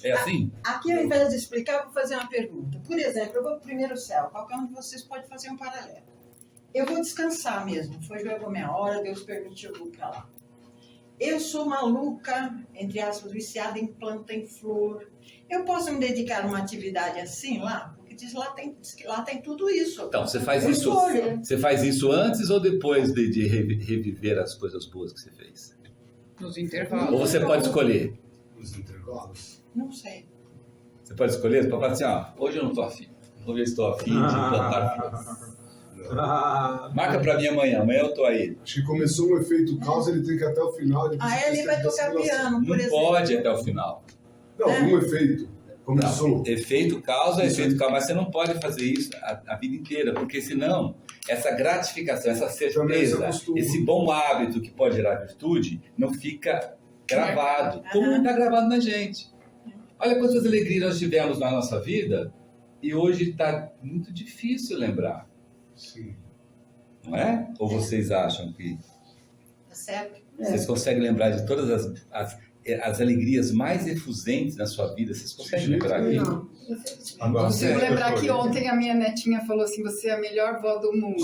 É assim? Aqui, ao invés de explicar, eu vou fazer uma pergunta. Por exemplo, eu vou para o primeiro céu. Qualquer um de vocês pode fazer um paralelo. Eu vou descansar mesmo. Foi jogou minha hora, Deus permitiu eu ir para lá. Eu sou maluca, entre aspas, viciada em planta, em flor. Eu posso me dedicar a uma atividade assim lá? Porque diz que lá tem tudo isso. Então, você faz isso antes ou depois de reviver as coisas boas que você fez? Nos intervalos. Ou você pode escolher? Nos intervalos. Não sei. Você pode escolher? Você pode falar assim, hoje eu não estou afim. Hoje eu estou afim de plantar flores. Marca pra mim amanhã eu tô aí. Acho que começou um efeito causa, ele tem que ir até o final. Ele vai tocar piano, por exemplo. Não pode até o final. Não, um efeito. Começou. Não, efeito causa, mas você não pode fazer isso a vida inteira, porque senão essa gratificação, essa certeza, esse bom hábito que pode gerar virtude, não fica gravado, como não está gravado na gente. Olha quantas alegrias nós tivemos na nossa vida e hoje está muito difícil lembrar. Sim. Não é? Ou vocês acham que... Tá certo. Vocês conseguem lembrar de todas as alegrias mais efusentes na sua vida? Vocês conseguem lembrar aqui? Não. Consigo lembrar que ontem a minha netinha falou assim, você é a melhor vó do mundo.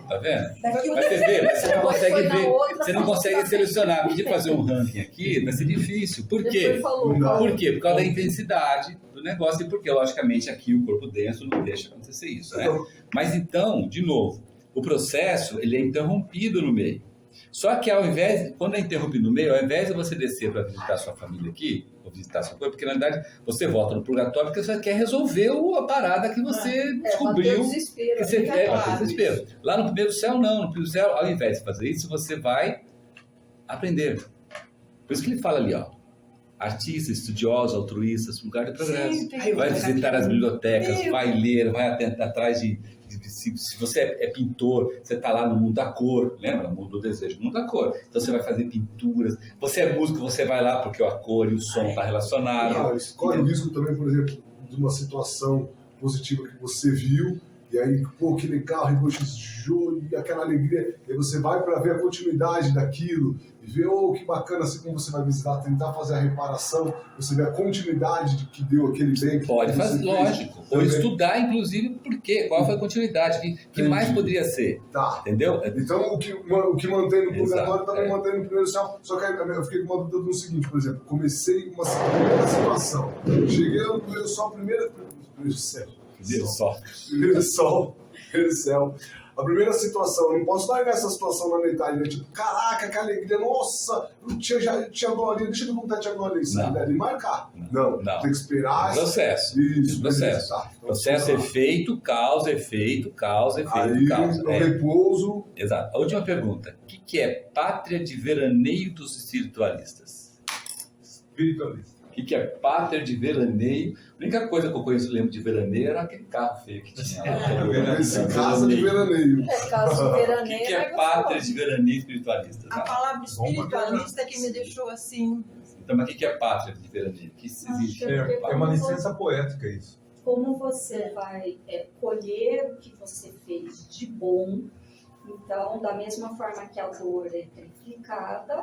Tá vendo? Mas você vê, mas você não consegue ver, você não consegue selecionar. Pedir fazer um ranking aqui vai ser difícil. Por quê? Por quê? Por causa da intensidade do negócio e porque, logicamente, aqui o corpo denso não deixa acontecer isso, né? Mas então, de novo, o processo ele é interrompido no meio. Só que quando é interrompido no meio, ao invés de você descer para visitar sua família aqui, ou visitar seu corpo, porque na verdade você volta no purgatório porque você quer resolver a parada que você descobriu. Desespero, que você bater desespero. Lá no primeiro céu, não. No primeiro céu, ao invés de fazer isso, você vai aprender. Por isso que ele fala ali, artista, estudioso, altruísta, lugar de progresso. Vai visitar as bibliotecas, vai ler, vai atrás de... Se você é pintor, você está lá no mundo da cor, lembra? No mundo do desejo, no mundo da cor. Então você vai fazer pinturas. Você é músico, você vai lá porque a cor e o som estão relacionados. Escolhe o risco também, por exemplo, de uma situação positiva que você viu E aí, pô, que legal, regozijou, e aquela alegria. E aí você vai para ver a continuidade daquilo, e ver, oh, que bacana, assim como você vai visitar, tentar fazer a reparação, você vê a continuidade de que deu aquele bem. Pode fazer, lógico. Ou estudar, inclusive, por quê? Qual foi a continuidade? Que mais poderia ser? Tá. Entendeu? Então, o que mantém no purgatório também é. mantém no primeiro céu. Só que eu fiquei com uma dúvida do seguinte, por exemplo, comecei uma primeira situação. Cheguei no primeiro céu, primeiro céu. Primeiro céu. A primeira situação, eu não posso largar essa situação na metade, né? Tipo, caraca, que alegria, nossa, eu tinha glorinha, deixa eu contar tinha glorinha, isso aí, e marcar. Não, tem que esperar. Processo. Isso, processo. Tá. Processo, efeito, causa, efeito, causa, efeito, aí, causa. Repouso. Exato. A última pergunta. O que é pátria de veraneio dos espiritualistas? Espiritualista. O que é pátria de veraneio? A única coisa que eu conheço, lembro de veraneio, era aquele carro feio que tinha lá. Esse casa de veraneio. Casa de O veraneio. que é pátria de veraneio espiritualista? A palavra espiritualista é que me deixou assim. Então, mas o que é pátria de veraneio? O que existe? É uma licença poética isso. Como você vai colher o que você fez de bom, então, da mesma forma que a dor é triplicada,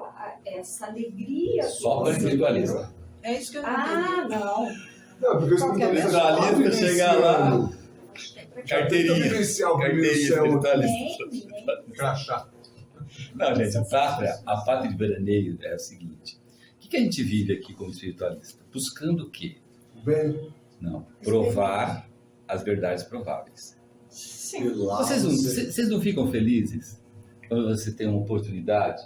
essa alegria... Só para espiritualista. É isso que eu não entendi. Não. Não, porque o espiritualista chega lá... Carteirinha. Carteirinha espiritualista. Crachá. Não, gente, a pátria de veraneio é o seguinte. O que a gente vive aqui como espiritualista? Buscando o quê? Bem. Não, provar as verdades prováveis. Sim. Vocês não ficam felizes quando você tem uma oportunidade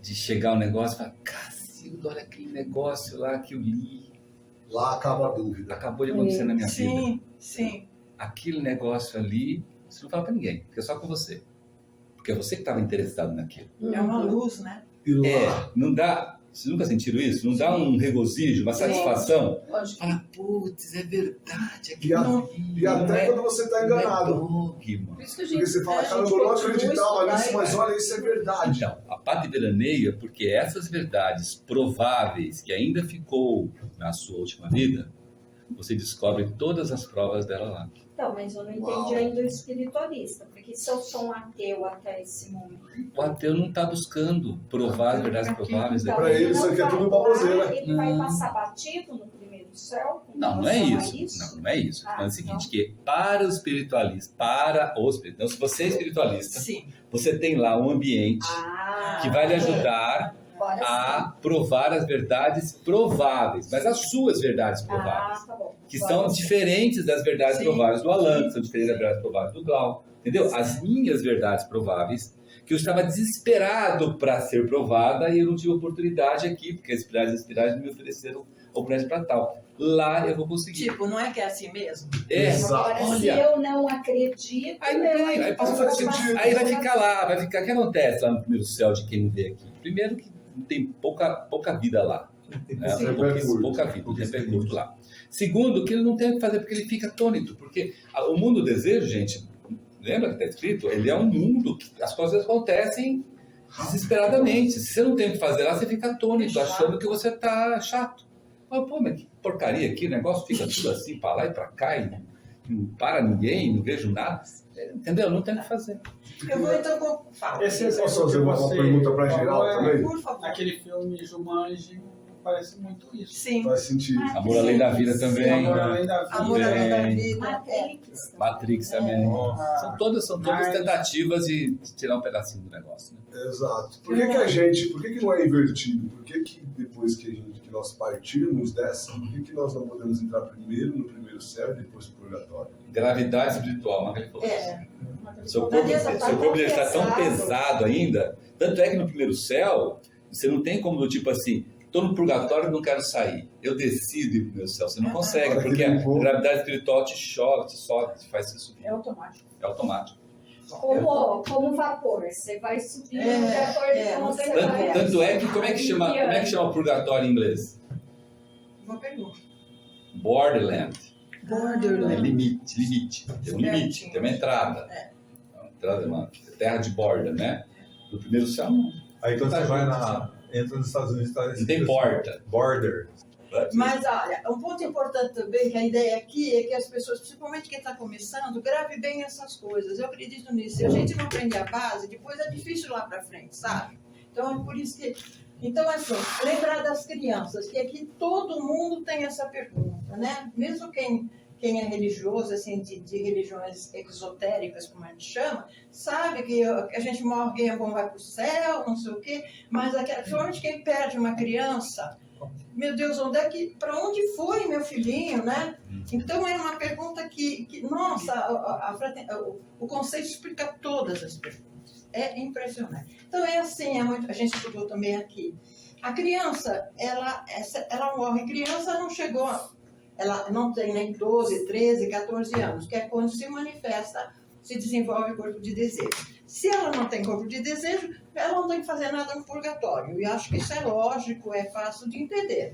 de chegar ao negócio e falar, Cacildo, olha aquele negócio lá que eu li. Lá acaba a dúvida. Acabou de acontecer na minha vida. Sim. Aquele negócio ali, você não fala pra ninguém, porque é só com você. Porque é você que estava interessado naquilo. É uma luz, né? Não dá... Vocês nunca sentiram isso? Não dá um regozijo, uma satisfação? Fala, putz, é verdade. E até quando você está enganado. Porque você fala, cara, eu não acreditava nisso, mas olha, isso é verdade. Então, a pátria de veraneio é porque essas verdades prováveis que ainda ficou na sua última vida, você descobre todas as provas dela lá. Então, mas eu não entendi ainda o espiritualista, porque se eu sou um ateu até esse momento... O ateu não está buscando provar as verdades prováveis. Então, para ele, isso aqui é tudo baboseira. Ele vai passar batido no primeiro céu? Não é isso. Não é isso. É o seguinte, que para os espiritualistas, então, se você é espiritualista, você tem lá um ambiente que vai lhe ajudar a provar as verdades prováveis, mas as suas verdades prováveis, que são diferentes das verdades prováveis do Alan, que são diferentes das verdades prováveis do Glau, entendeu? As minhas verdades prováveis, que eu estava desesperado para ser provada e eu não tive oportunidade aqui, porque as espirais não me ofereceram oportunidade para tal. Lá eu vou conseguir. Tipo, não é que é assim mesmo? Agora, se eu não acredito... Aí vai ficar lá, o que acontece lá no primeiro céu de quem não vê aqui? Primeiro que tem pouca vida lá. Né? Pouca vida, tem percurso lá. Segundo, que ele não tem o que fazer, porque ele fica atônito. Porque o mundo do desejo, gente, lembra que está escrito? Ele é um mundo que as coisas acontecem desesperadamente. Se você não tem o que fazer lá, você fica atônito, achando que você está chato. Mas, mas que porcaria aqui, o negócio fica tudo assim, para lá e para cá, e não para ninguém, não vejo nada. Entendeu? Não tem o que fazer. Eu vou então falar. Posso fazer uma pergunta para geral também? Por favor. Aquele filme Jumanji parece muito isso. Sim. Faz sentido. Amor Além da Vida também. Amor Além da Vida. Amor Além da Vida. Matrix também. São todas tentativas de tirar um pedacinho do negócio. Né? Exato. Por que não é invertido? Por que depois que nós partirmos dessa, por que nós não podemos entrar primeiro no primeiro céu e depois no purgatório? Gravidade espiritual, Magali falou. Seu corpo já está tão pesado ainda, tanto é que no primeiro céu, você não tem como do tipo assim, estou no purgatório e não quero sair, eu decido ir para o primeiro céu, você não consegue, porque a gravidade espiritual te choca, te sobe, te faz você subir. É automático. É automático. Como vapor, você vai subindo de acordo com você vai. Tanto é que, como é que chama o purgatório em inglês? Uma pergunta. Borderland. Borderland. É limite. Tem um limite, tem uma entrada. Entrada, uma terra de borda, né? Do primeiro céu, não. Aí quando você vai entra nos Estados Unidos, tá não tem porta. Border. Mas, olha, um ponto importante também, que a ideia aqui é que as pessoas, principalmente quem está começando, grave bem essas coisas. Eu acredito nisso. Se a gente não aprender a base, depois é difícil lá para frente, sabe? Então, é por isso que... Então, assim, lembrar das crianças, que aqui todo mundo tem essa pergunta, né? Mesmo quem é religioso, assim, de religiões exotéricas, como a gente chama, sabe que a gente morre, quem é bom vai para o céu, não sei o quê, mas principalmente quem perde uma criança, meu Deus, para onde foi meu filhinho, né? Então é uma pergunta que nossa, o conceito explica todas as perguntas. É impressionante. Então é assim, a gente estudou também aqui. A criança, ela morre. Criança não chegou, ela não tem nem 12, 13, 14 anos, que é quando se manifesta, se desenvolve o corpo de desejo. Se ela não tem corpo de desejo, ela não tem que fazer nada no purgatório. E acho que isso é lógico, é fácil de entender.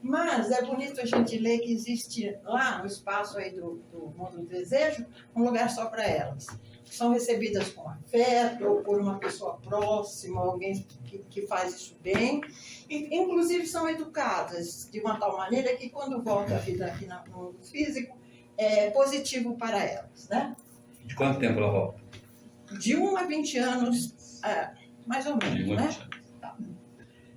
Mas é bonito a gente ler que existe lá no espaço aí do mundo do desejo um lugar só para elas. São recebidas com afeto ou por uma pessoa próxima, alguém que faz isso bem. E, inclusive são educadas de uma tal maneira que quando volta a vida aqui no mundo físico é positivo para elas, né? De quanto tempo ela volta? De 1 a 20 anos, mais ou menos, né? Tá.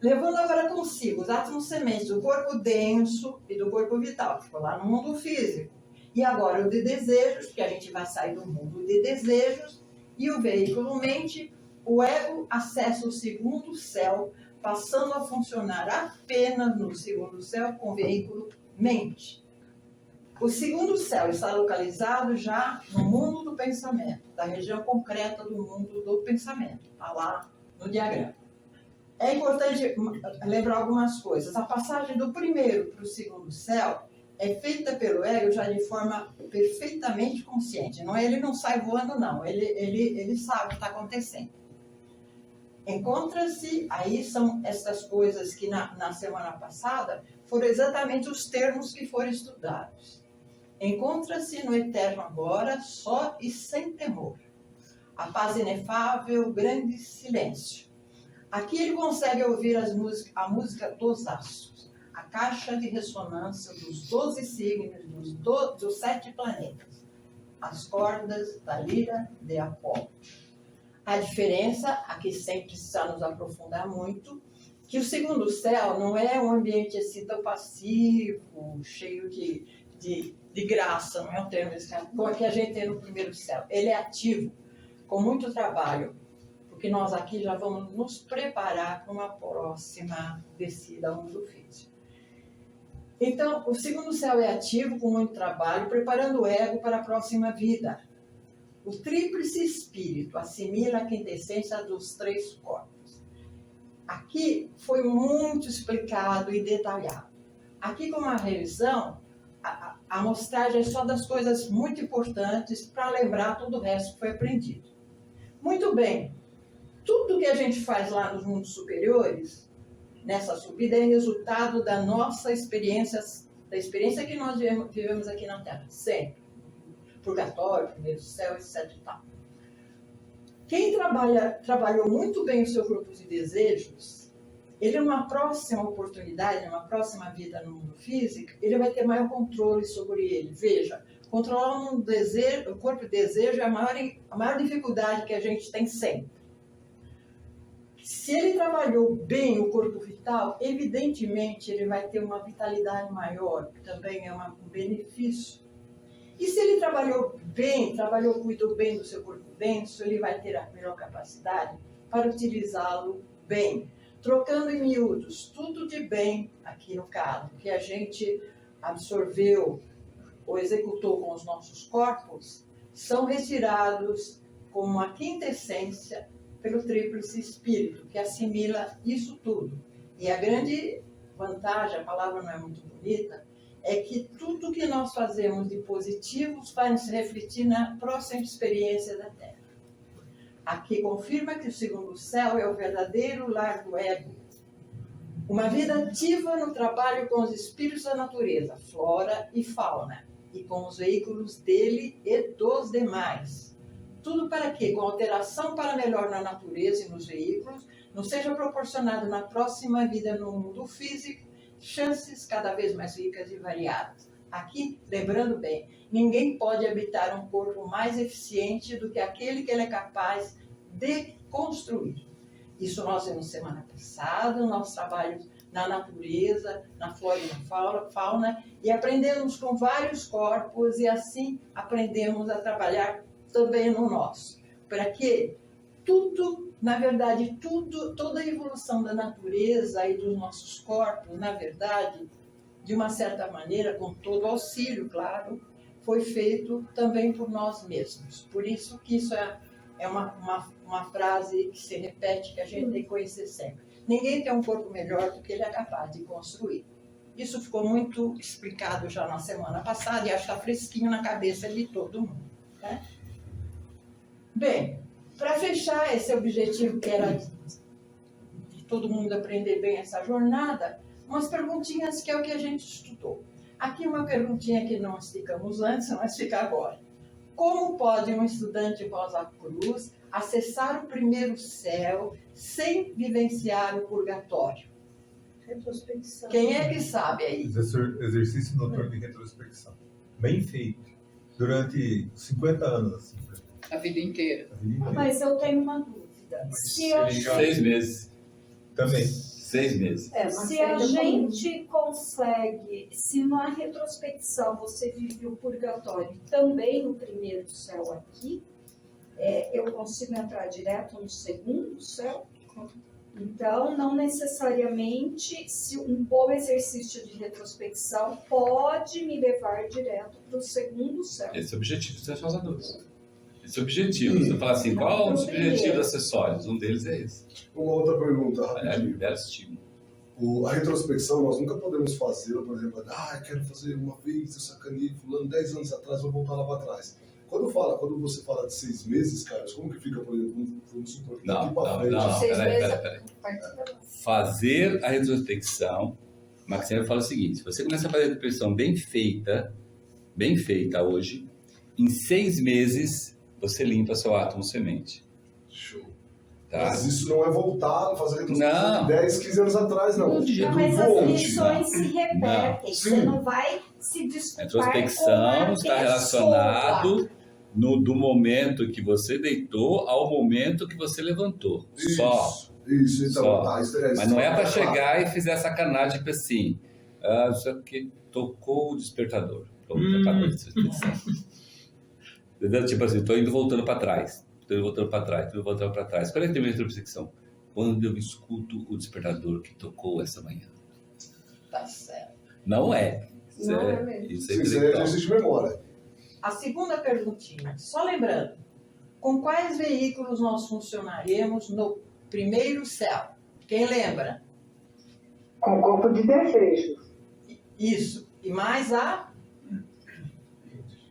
Levando agora consigo os átomos sementes do corpo denso e do corpo vital, que ficou lá no mundo físico. E agora o de desejos, que a gente vai sair do mundo de desejos, e o veículo mente, o ego acessa o segundo céu, passando a funcionar apenas no segundo céu com o veículo mente. O segundo céu está localizado já no mundo do pensamento, da região concreta do mundo do pensamento, está lá no diagrama. É importante lembrar algumas coisas. A passagem do primeiro para o segundo céu é feita pelo ego já de forma perfeitamente consciente. Ele não sai voando, não. Ele sabe o que está acontecendo. Encontra-se, aí são essas coisas que na semana passada foram exatamente os termos que foram estudados. Encontra-se no eterno agora, só e sem temor. A paz inefável, o grande silêncio. Aqui ele consegue ouvir a música dos astros, a caixa de ressonância dos 12 signos, dos 7 planetas, as cordas da lira de Apolo. A diferença, aqui sem precisar nos aprofundar muito, que o segundo céu não é um ambiente assim tão passivo, cheio de graça, não é um termo como que a gente tem no primeiro céu. Ele é ativo, com muito trabalho, porque nós aqui já vamos nos preparar para uma próxima descida ao mundo físico. Então, o segundo céu é ativo, com muito trabalho, preparando o ego para a próxima vida. O tríplice espírito assimila a quintessência dos 3 corpos. Aqui foi muito explicado e detalhado. Aqui, com uma revisão, a amostragem é só das coisas muito importantes para lembrar todo o resto que foi aprendido. Muito bem, tudo que a gente faz lá nos mundos superiores, nessa subida, é resultado da nossa experiência, da experiência que nós vivemos aqui na Terra, sempre. Purgatório, primeiro céu, etc. E tal. Quem trabalhou muito bem o seu grupo de desejos, ele numa próxima oportunidade, numa próxima vida no mundo físico, ele vai ter maior controle sobre ele. Veja, controlar o corpo de desejo é a maior dificuldade que a gente tem sempre. Se ele trabalhou bem o corpo vital, evidentemente ele vai ter uma vitalidade maior, que também é um benefício. E se ele cuidou bem do seu corpo denso, ele vai ter a melhor capacidade para utilizá-lo bem. Trocando em miúdos, tudo de bem, aqui no caso, que a gente absorveu ou executou com os nossos corpos, são retirados como uma quintessência pelo tríplice espírito, que assimila isso tudo. E a grande vantagem, a palavra não é muito bonita, é que tudo que nós fazemos de positivos vai se refletir na próxima experiência da Terra. Aqui confirma que o segundo céu é o verdadeiro lar do ego. Uma vida ativa no trabalho com os espíritos da natureza, flora e fauna, e com os veículos dele e dos demais. Tudo para que, com alteração para melhor na natureza e nos veículos, nos seja proporcionado na próxima vida no mundo físico chances cada vez mais ricas e variadas. Aqui, lembrando bem, ninguém pode habitar um corpo mais eficiente do que aquele que ele é capaz de construir. Isso nós vimos semana passada, no nosso trabalho na natureza, na flora e na fauna, e aprendemos com vários corpos e assim aprendemos a trabalhar também no nosso. Para que tudo, na verdade, toda a evolução da natureza e dos nossos corpos, na verdade, de uma certa maneira, com todo auxílio, claro, foi feito também por nós mesmos. Por isso que isso é uma frase que se repete, que a gente tem que conhecer sempre. Ninguém tem um corpo melhor do que ele é capaz de construir. Isso ficou muito explicado já na semana passada e acho que está fresquinho na cabeça de todo mundo, né? Bem, para fechar esse objetivo que era de todo mundo aprender bem essa jornada, umas perguntinhas que é o que a gente estudou. Aqui uma perguntinha que não explicamos antes, mas fica agora. Como pode um estudante Rosa Cruz acessar o primeiro céu sem vivenciar o purgatório? Retrospecção. Quem é que sabe aí? Exercício noturno de retrospecção. Bem feito. Durante 50 anos, assim. A vida inteira. Mas eu tenho uma dúvida. Se a 6 meses. Também. 6 meses. Se a gente consegue, se na retrospecção você vive o purgatório também no primeiro céu aqui, eu consigo entrar direto no segundo céu? Então, não necessariamente, se um bom exercício de retrospecção pode me levar direto para o segundo céu. Esse é o objetivo dos transformadores. Esse é o objetivo. Você fala assim, qual os objetivos acessórios? Um deles é esse. Uma outra pergunta, rapidinho. Libera estímulo. A retrospecção, nós nunca podemos fazer, por exemplo, eu quero fazer uma vez, eu sacanei fulano 10 anos atrás, vou voltar lá para trás. Quando você fala de 6 meses, Carlos, como que fica, por exemplo, vamos supor que daqui para frente? Peraí. Fazer a retrospecção, Maxime fala o seguinte, se você começa a fazer a retrospecção bem feita hoje, em 6 meses você limpa seu átomo semente. Show. Tá? Mas isso não é voltar a fazer retrospecção de 10, 15 anos atrás, não. Mas as lições se repetem, você não vai se desculpar. A retrospecção está relacionado do momento que você deitou ao momento que você levantou. Isso, então. Só. Tá, mas não é para chegar e fizer sacanagem, tipo assim, só que tocou o despertador. Pronto, acabou a retrospecção. Entendeu? Tipo assim, estou indo voltando para trás. Quando é que tem a retrospecção? Quando eu escuto o despertador que tocou essa manhã. Tá certo. Não é. Isso é exercício de memória. A segunda perguntinha, só lembrando, com quais veículos nós funcionaremos no primeiro céu? Quem lembra? Com corpo de desejo. Isso. E mais a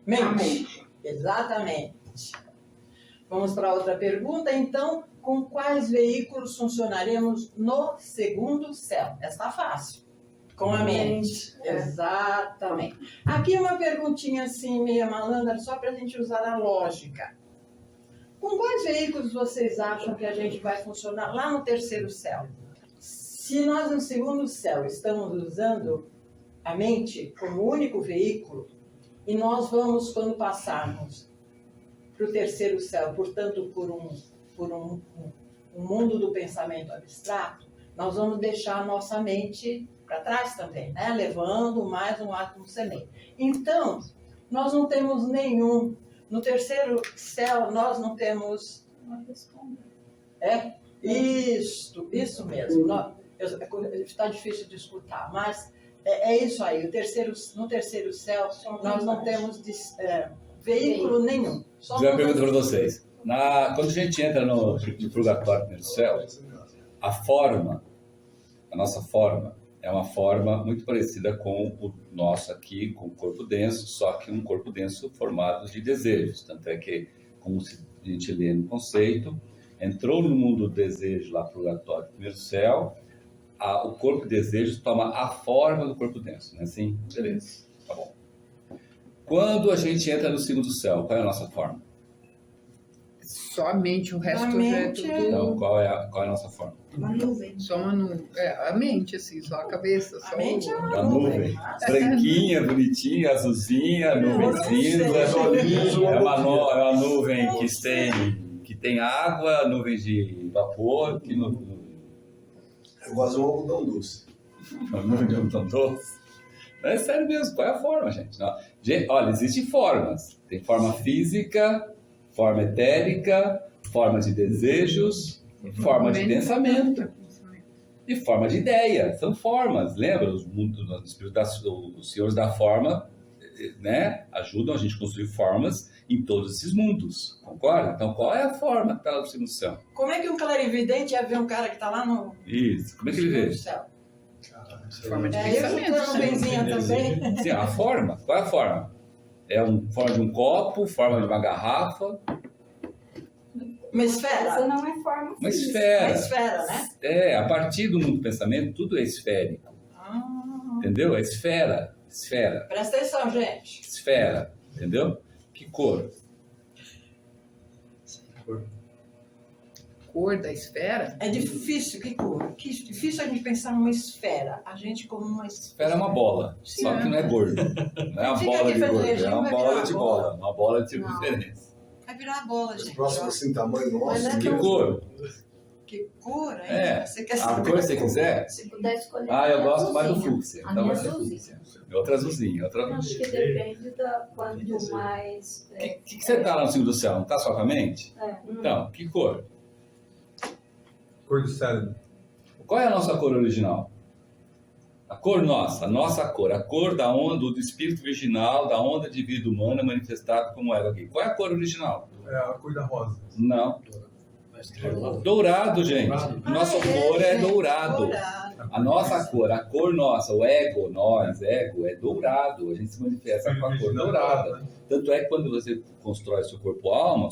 mente. A mente. Exatamente. Vamos para outra pergunta, então, com quais veículos funcionaremos no segundo céu? Essa está fácil. Com a mente. Exatamente. Aqui uma perguntinha assim, meio malandra, só para a gente usar a lógica. Com quais veículos vocês acham que a gente vai funcionar lá no terceiro céu? Se nós no segundo céu estamos usando a mente como único veículo, e nós vamos, quando passarmos para o terceiro céu, portanto, por um mundo do pensamento abstrato, nós vamos deixar a nossa mente para trás também, né? Levando mais um átomo semente. Então, nós não temos nenhum. No terceiro céu, nós não temos... Isso mesmo. Está difícil de escutar, mas é isso aí. No terceiro céu, nós não temos veículo nenhum. Vou fazer uma pergunta para vocês. Quando a gente entra no purgatório no céu, a nossa forma, é uma forma muito parecida com o nosso aqui, com o corpo denso, só que um corpo denso formado de desejos. Tanto é que, como a gente lê no conceito, entrou no mundo do desejo lá, purgatório, primeiro céu, o corpo de desejos toma a forma do corpo denso, não é assim? Beleza, tá bom. Quando a gente entra no segundo céu, qual é a nossa forma? Somente o resto já é tudo. Então, qual é a nossa forma? Uma nuvem. Só uma nuvem. A mente, assim, só a cabeça. Só A mente é A nuvem. Branquinha, bonitinha, azulzinha, nuvem cinza. É uma nuvem que tem água, nuvem de vapor. Eu gosto de um algodão doce. Uma nuvem de algodão doce. Não é sério mesmo, qual é a forma, gente? Não. Gente, olha, existem formas. Tem forma física, forma etérica, forma de desejos, forma de pensamento e forma de ideia. São formas, lembra? Os senhores da forma, né, ajudam a gente a construir formas em todos esses mundos, concorda? Então, qual é a forma que está lá no céu? Como é que um clarividente ia ver um cara que está lá no Isso, como é que ele vê? céu? forma de Eu pensamento. juntando benzinha também. Sim, a forma. Qual é a forma? É forma de um copo, forma de uma garrafa. Uma esfera. Essa não é forma Uma física. esfera. Uma esfera, né? É, a partir do mundo do pensamento, tudo é esférico. Entendeu? É esfera. Esfera. Presta atenção, gente. Esfera. Entendeu? Que cor? Cor da esfera? É difícil, que cor? Que difícil a gente pensar numa esfera. A gente como uma esfera. Esfera é uma bola. Sim, Só que não é gordo. Não é uma Fica bola aqui de fazendo gordo. É regime, uma vai bola virar de uma bola. Uma bola de Não. diferença. Vai virar bola, Os gente. próximos assim, tamanho Mas nosso. é Que cor? Que cor, hein? É. Você quer A saber? cor que você quiser? Se puder escolher. Ah, eu a gosto mais do azulzinha. fúcsia. A Então minha vai ser azulzinha. fúcsia. Outra azulzinha. Outra... Eu acho que depende da quanto mais. O que você tá lá no cimo do céu? Não tá só com a mente? Então, que cor? Cor do cérebro. Qual é a nossa cor original? A cor nossa, a nossa cor. A cor da onda do espírito virginal, da onda de vida humana manifestada como ela aqui. Qual é a cor original? É a cor da rosa. Não. Dourado, gente. Nossa cor é dourado. A nossa cor, a cor nossa, o ego, nós, ego, é dourado. A gente se manifesta com a cor dourada. Tanto é que quando você constrói seu corpo-alma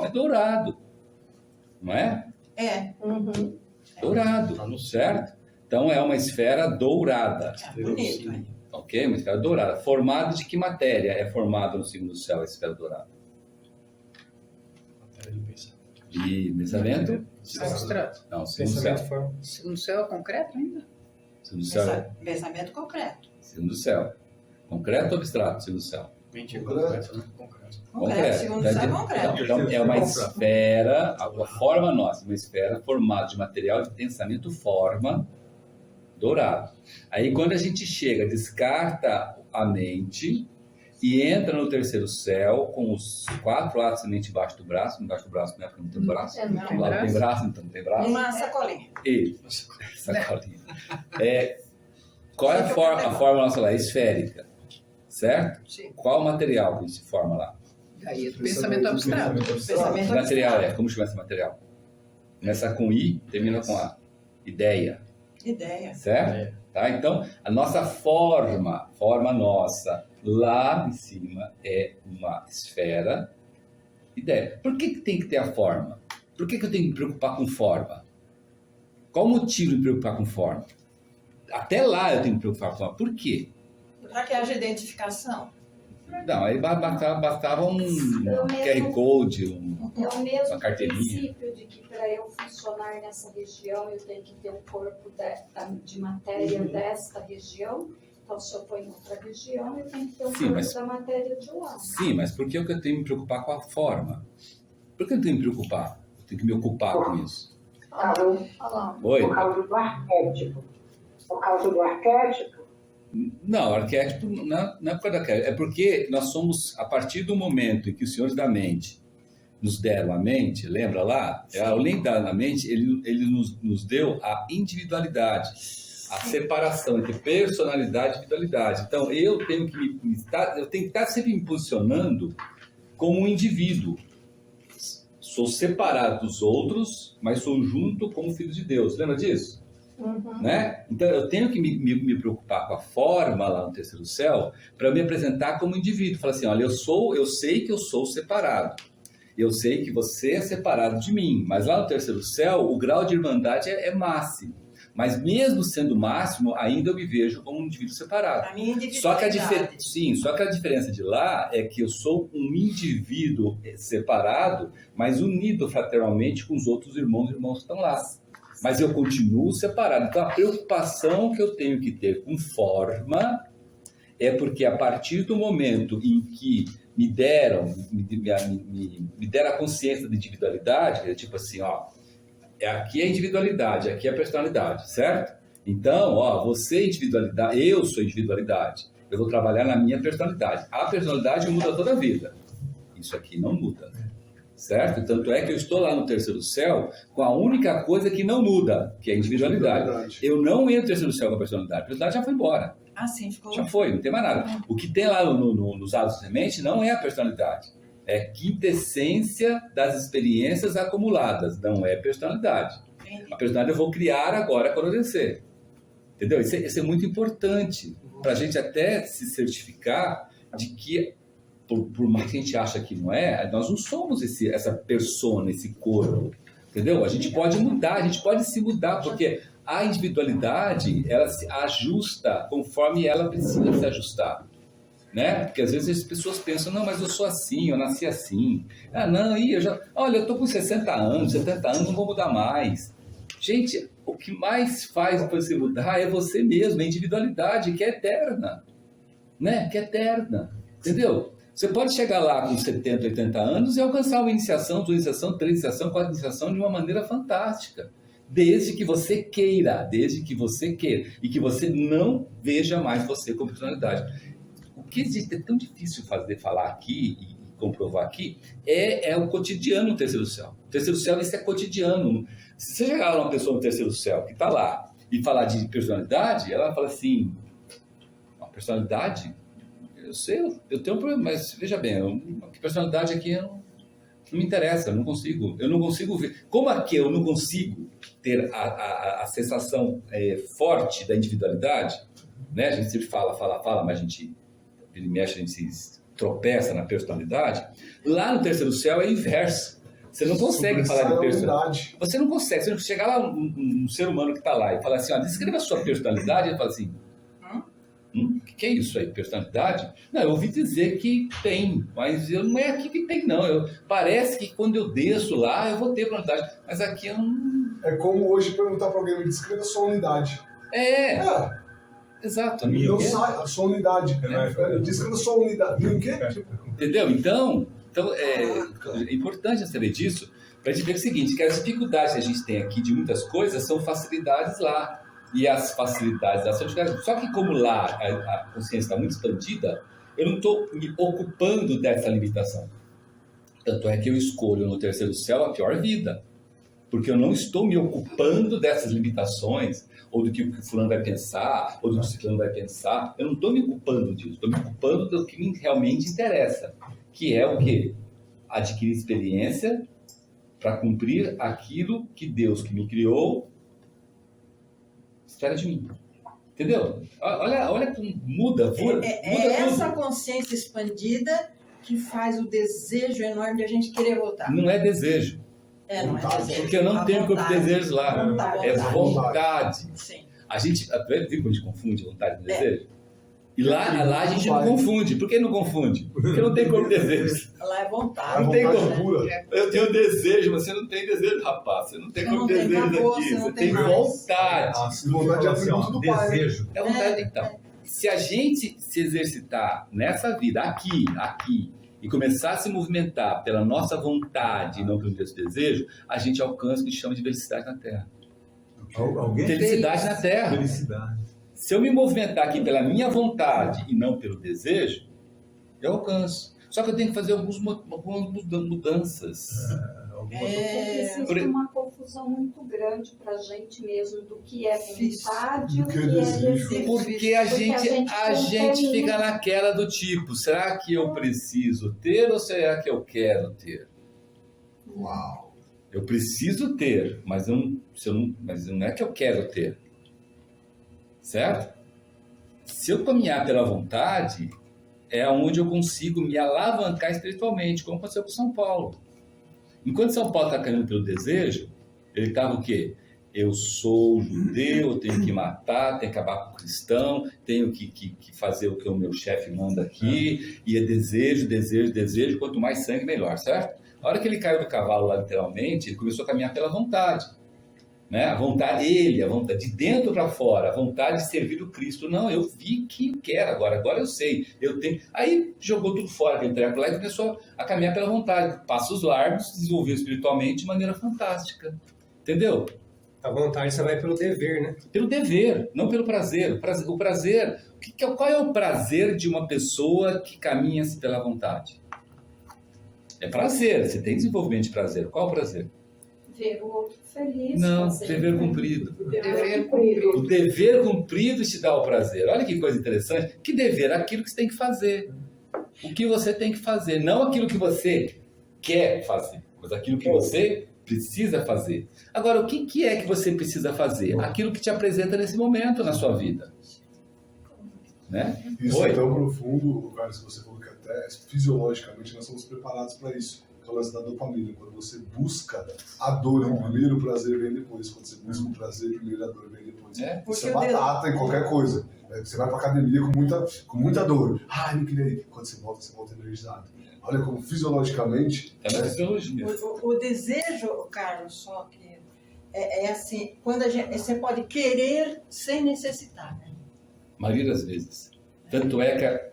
é dourado. Não é? É. Dourado, certo? Então é uma esfera dourada. É bonito, hein? Ok? Uma esfera dourada. Formada de que matéria é formada no signo do céu a esfera dourada? De pensamento? Abstrato. Não, signo do céu. Segundo céu é concreto ainda? Signo do céu. Pensamento concreto. Signo do céu. Concreto ou abstrato, signo do céu? Mente é concreto, né? Concreto. Concreto. Segundo o céu é concreto. Então, é uma esfera, a forma nossa, uma esfera formada de material de pensamento forma dourado. Aí quando a gente chega, descarta a mente e entra no terceiro céu com os 4 atos de mente embaixo do braço, né? Porque não tem braço. Não tem Lá braço. tem braço, então não tem braço. Uma sacolinha. Isso, sacolinha. Qual é a forma nossa lá? Esférica, certo? Sim. Qual o material que se forma lá? Daí é do pensamento abstrato. Pensamento Que material é? Como chama esse material? Começa com I, termina com A. Ideia, Ideia. certo? Tá? Então, a nossa forma nossa, lá em cima, é uma esfera. Ideia. Por que tem que ter a forma? Por que eu tenho que me preocupar com forma? Qual o motivo de me preocupar com forma? Até lá eu tenho que me preocupar com forma. Por quê? Para que haja identificação. Não, aí bastava um É o QR mesmo- Code, É o uma mesmo carteirinha. princípio de que para eu funcionar nessa região eu tenho que ter um corpo de matéria desta região. Então, se eu ponho em outra região, eu tenho que ter um Sim, corpo mas- da matéria de lá. Sim, mas por que eu tenho que me preocupar com a forma? Por que eu tenho que me preocupar? Eu tenho que me ocupar com isso. Olha lá. Oi? Por causa do arquétipo. Por causa do arquétipo, Não, arquétipo não é por causa do arquétipo. É porque nós somos, a partir do momento em que os senhores da mente nos deram a mente, lembra lá? Além da mente, ele nos deu a individualidade, a separação entre personalidade e individualidade. Então, eu tenho que estar sempre me posicionando como um indivíduo. Sou separado dos outros, mas sou junto como filho de Deus. Lembra disso? Né? Então eu tenho que me preocupar com a forma lá no terceiro céu para me apresentar como indivíduo. Falar assim, olha, eu sei que eu sou separado. Eu sei que você é separado de mim, mas lá no terceiro céu o grau de irmandade é máximo. Mas mesmo sendo o máximo, ainda eu me vejo como um indivíduo separado. Para mim, Só que, individualidade. só que a diferença de lá é que eu sou um indivíduo separado, mas unido fraternalmente com os outros irmãos que estão lá. Mas eu continuo separado. Então a preocupação que eu tenho que ter com forma é porque a partir do momento em que me deram a consciência da individualidade, é tipo assim, ó, aqui é a individualidade, aqui é a personalidade, certo? Então, ó, você é individualidade, eu sou individualidade, eu vou trabalhar na minha personalidade. A personalidade muda toda a vida. Isso aqui não muda, certo? Tanto é que eu estou lá no terceiro céu com a única coisa que não muda, que é a individualidade. Eu não entro no terceiro céu com a personalidade já foi embora. Ah, sim, ficou. Já foi, não tem mais nada. O que tem lá nos atos de mente não é a personalidade. É quintessência das experiências acumuladas, não é personalidade. A personalidade eu vou criar agora quando eu descer. Entendeu? Isso é muito importante para a gente até se certificar de que, por mais que a gente ache que não é, nós não somos essa persona, esse corpo. Entendeu? A gente pode mudar, a gente pode se mudar, porque a individualidade, ela se ajusta conforme ela precisa se ajustar, né? Porque às vezes as pessoas pensam, não, mas eu sou assim, eu nasci assim. Ah, não, olha, eu tô com 60 anos, 70 anos, não vou mudar mais. Gente, o que mais faz você mudar é você mesmo, a individualidade, que é eterna, né? Que é eterna, entendeu? Você pode chegar lá com 70, 80 anos e alcançar uma iniciação, duas iniciação, três iniciação, quatro iniciação de uma maneira fantástica. Desde que você queira, e que você não veja mais você como personalidade. O que é tão difícil falar aqui e comprovar aqui é o cotidiano no terceiro céu. O terceiro céu, isso é cotidiano. Se você chegar lá uma pessoa no terceiro céu que está lá e falar de personalidade, ela fala assim, uma personalidade, eu sei, eu tenho um problema, mas veja bem, a personalidade aqui não me interessa, eu não consigo ver. Como aqui eu não consigo ter a sensação forte da individualidade, né? A gente sempre fala, mas a gente mexe, a gente se tropeça na personalidade. Lá no terceiro céu é o inverso. Você não consegue falar de personalidade. Você não consegue. Você não chegar lá um ser humano que está lá e falar assim, ó, descreva a sua personalidade, ele fala assim, o que é isso aí, personalidade? Não, eu ouvi dizer que tem, mas não é aqui que tem, não. Parece que quando eu desço lá, eu vou ter personalidade, mas aqui eu não... É como hoje perguntar para alguém, me descreva a sua unidade. Exato. Eu saio, a sua unidade. Descreva a sua unidade. O quê? Entendeu? Então é importante saber disso, para a gente ver o seguinte, que as dificuldades que a gente tem aqui de muitas coisas são facilidades lá. E as facilidades da dificuldade. Só que como lá a consciência está muito expandida, eu não estou me ocupando dessa limitação. Tanto é que eu escolho no terceiro céu a pior vida. Porque eu não estou me ocupando dessas limitações, ou do que o fulano vai pensar, ou do que o ciclano vai pensar. Eu não estou me ocupando disso, estou me ocupando do que me realmente interessa. Que é o quê? Adquirir experiência para cumprir aquilo que Deus que me criou espera de mim. Entendeu? Olha como muda tudo. Essa consciência expandida que faz o desejo enorme de a gente querer voltar. Não é desejo. Não é desejo. Porque eu não tenho corpo de desejo lá. Vontade. É vontade. Sim. A gente, viu como a gente confunde vontade e desejo? E lá a gente não confunde. Por que não confunde? Porque não tem corpo de desejo. Lá é vontade. Não tem corpo. Eu tenho desejo, mas você não tem desejo, rapaz. Você não tem corpo de desejo aqui. Você tem vontade. Vontade é atributo do pai. Desejo. É vontade, então. Se a gente se exercitar nessa vida, aqui, e começar a se movimentar pela nossa vontade e não pelo nosso desejo, a gente alcança o que chama de felicidade na Terra. Felicidade na Terra. Felicidade. Se eu me movimentar aqui pela minha vontade e não pelo desejo, eu alcanço. Só que eu tenho que fazer algumas mudanças. Existe uma confusão muito grande para a gente mesmo do que é vontade e o que é desejo. Porque a gente fica naquela do tipo, será que eu preciso ter ou será que eu quero ter? Uau! Eu preciso ter, mas não é que eu quero ter. Certo? Se eu caminhar pela vontade, é onde eu consigo me alavancar espiritualmente, como aconteceu com São Paulo. Enquanto São Paulo está caminhando pelo desejo, ele estava o quê? eu sou judeu, eu tenho que matar, tenho que acabar com o cristão, tenho que fazer o que o meu chefe manda aqui, e é desejo, desejo, desejo, quanto mais sangue, melhor, certo? A hora que ele caiu do cavalo lá, literalmente, ele começou a caminhar pela vontade. Né? A vontade, a vontade de dentro para fora, a vontade de servir o Cristo. Não, eu vi que eu quero agora eu sei, eu tenho. Aí jogou tudo fora, aquele treco lá, e começou a caminhar pela vontade, passos largos, desenvolveu espiritualmente de maneira fantástica. Entendeu? A vontade você vai pelo dever, né? Pelo dever, não pelo prazer. O prazer, qual é o prazer de uma pessoa que caminha pela vontade? É prazer, você tem desenvolvimento de prazer. Qual é o prazer? Ver o outro feliz. Não, fazer dever cumprido. Dever cumprido. O dever cumprido te dá o prazer. Olha que coisa interessante. Que dever? Aquilo que você tem que fazer. O que você tem que fazer. Não aquilo que você quer fazer, mas aquilo que você precisa fazer. Agora, o que é que você precisa fazer? Aquilo que te apresenta nesse momento na sua vida. Né? Isso Oi? é tão profundo, Carlos, que você falou que até fisiologicamente nós somos preparados para isso. Que é o lance da dopamina. Quando você busca a dor primeiro, o prazer vem depois. Quando você busca o prazer primeiro, a dor vem depois. Isso é batata em qualquer coisa. Você vai para academia com muita dor. Não queria ir. Quando você volta energizado. Olha como fisiologicamente... É na fisiologia. O desejo, Carlos, só que é assim, quando você pode querer sem necessitar. Né? A maioria das vezes. Tanto é que...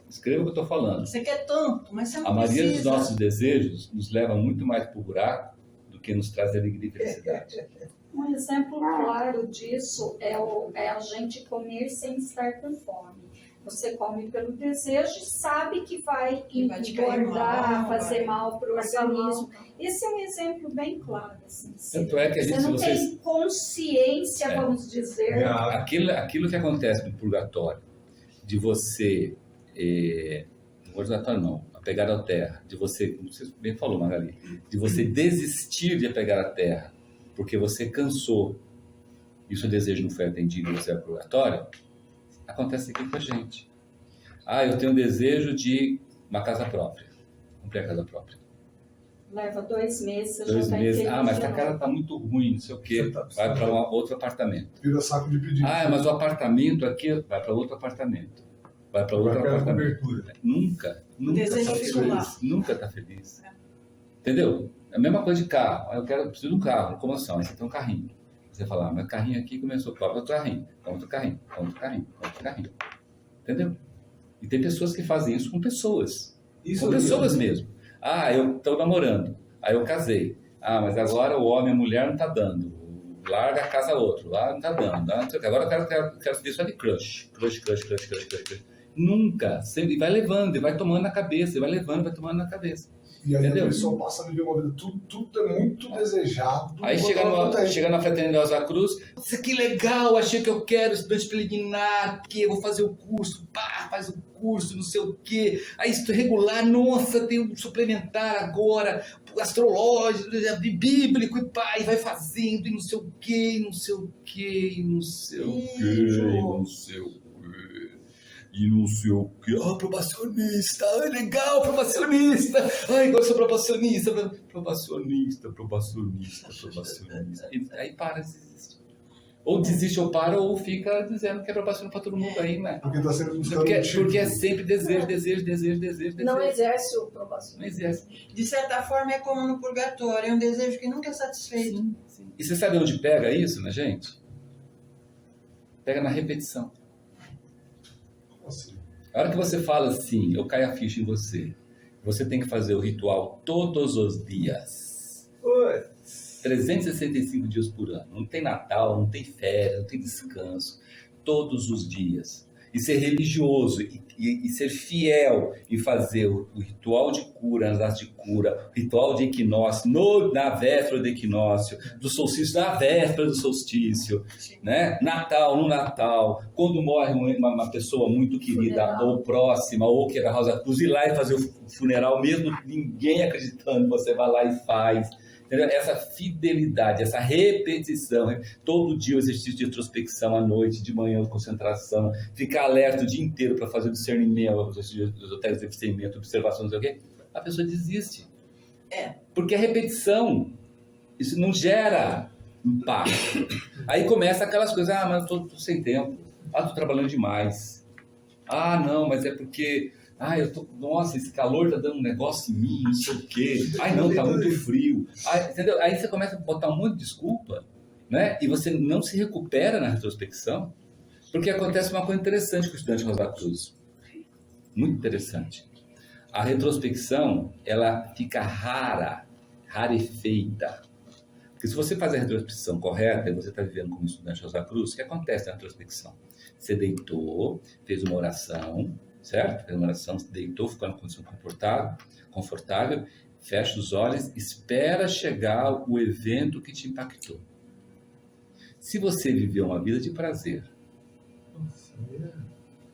Escreva o que eu estou falando. Você quer tanto, mas você não A maioria precisa. dos nossos desejos nos leva muito mais para o buraco do que nos traz alegria e felicidade. Um exemplo claro disso é a gente comer sem estar com fome. Você come pelo desejo e sabe que vai engordar, fazer mal para o organismo. Esse é um exemplo bem claro. Assim, Tanto é que a gente, você não tem consciência, vamos dizer. Aquilo que acontece no purgatório, de você... não vou dizer não, apegar a terra, de você, como você bem falou, Magali, de você desistir de apegar a terra, porque você cansou e o seu desejo não foi atendido e você é purgatório, acontece aqui com a gente. Eu tenho desejo de uma casa própria, cumprir a casa própria. Leva 2 meses, você 2 já meses, vai ter mas a casa está muito ruim, não sei o quê, vai para outro apartamento. Vira saco de pedido. Mas o apartamento aqui, vai para outro apartamento. Vai para outro apartamento. Nunca Desejo está feliz. Nunca está feliz. Entendeu? É a mesma coisa de carro. Eu preciso de um carro, locomoção. Aí você tem um carrinho. Você fala, mas carrinho aqui começou, outro carrinho, outro carrinho, outro carrinho, outro carrinho. Entendeu? E tem pessoas que fazem isso com pessoas. Com pessoas mesmo. Eu estou namorando. Aí eu casei. Mas agora o homem e a mulher não está dando. Larga a casa outro. Lá não está dando. Agora eu quero ver só de crush. Crush. Nunca. Sempre vai levando, vai tomando na cabeça. Vai levando, vai tomando na cabeça. E aí entendeu? A pessoa passa a viver uma vida, tudo é muito desejado. Aí chega na Fraternidade Rosa Cruz, isso que legal, achei que eu quero estudante preliminar, que eu vou fazer o curso, faz o curso, não sei o quê. Aí isso regular, nossa, tem um suplementar agora, astrológico, bíblico, e vai fazendo, e não sei o quê, e não sei o quê, e não sei o quê, e não sei o quê. E não sei o que. Probacionista. Legal, probacionista. Agora eu sou probacionista. E aí para de desistir. Ou desiste ou para, ou fica dizendo que é probacionista para todo mundo aí, né? Porque tá sempre buscando porque é sempre desejo. Não exerce o probacionista. Não exerce. De certa forma é como no purgatório, é um desejo que nunca é satisfeito. Sim. E você sabe onde pega isso, né, gente? Pega na repetição. A hora que você fala assim, eu caio a ficha em você, você tem que fazer o ritual todos os dias. 365 dias por ano. Não tem Natal, não tem férias, não tem descanso. Todos os dias. E ser religioso, e ser fiel em fazer o ritual de cura, as datas de cura, o ritual de equinócio, na véspera do equinócio, do solstício, na véspera do solstício, né? Natal, no Natal, quando morre uma pessoa muito querida, ou próxima, ou que era Rosa Cruz, ir lá e fazer o funeral, mesmo ninguém acreditando, você vai lá e faz. Entendeu? Essa fidelidade, essa repetição, todo dia o exercício de introspecção, à noite, de manhã, concentração, ficar alerta o dia inteiro para fazer o discernimento, os hotéis de discernimento, observação, não sei o quê, a pessoa desiste. Porque a repetição, isso não gera impacto. Aí começa aquelas coisas, mas eu tô sem tempo, tô trabalhando demais, não, mas é porque, nossa, esse calor tá dando um negócio em mim, não sei o quê, não, tá muito frio, entendeu? Aí você começa a botar um monte de desculpa, né? E você não se recupera na retrospecção, porque acontece uma coisa interessante com o estudante Rosa Cruz, muito interessante. A retrospecção, ela fica rarefeita. Porque se você faz a retrospecção correta e você está vivendo como estudante Rosa Cruz, o que acontece na retrospecção? Você deitou, fez uma oração, certo? Fez uma oração, se deitou, ficou na condição confortável, fecha os olhos, espera chegar o evento que te impactou. Se você viveu uma vida de prazer,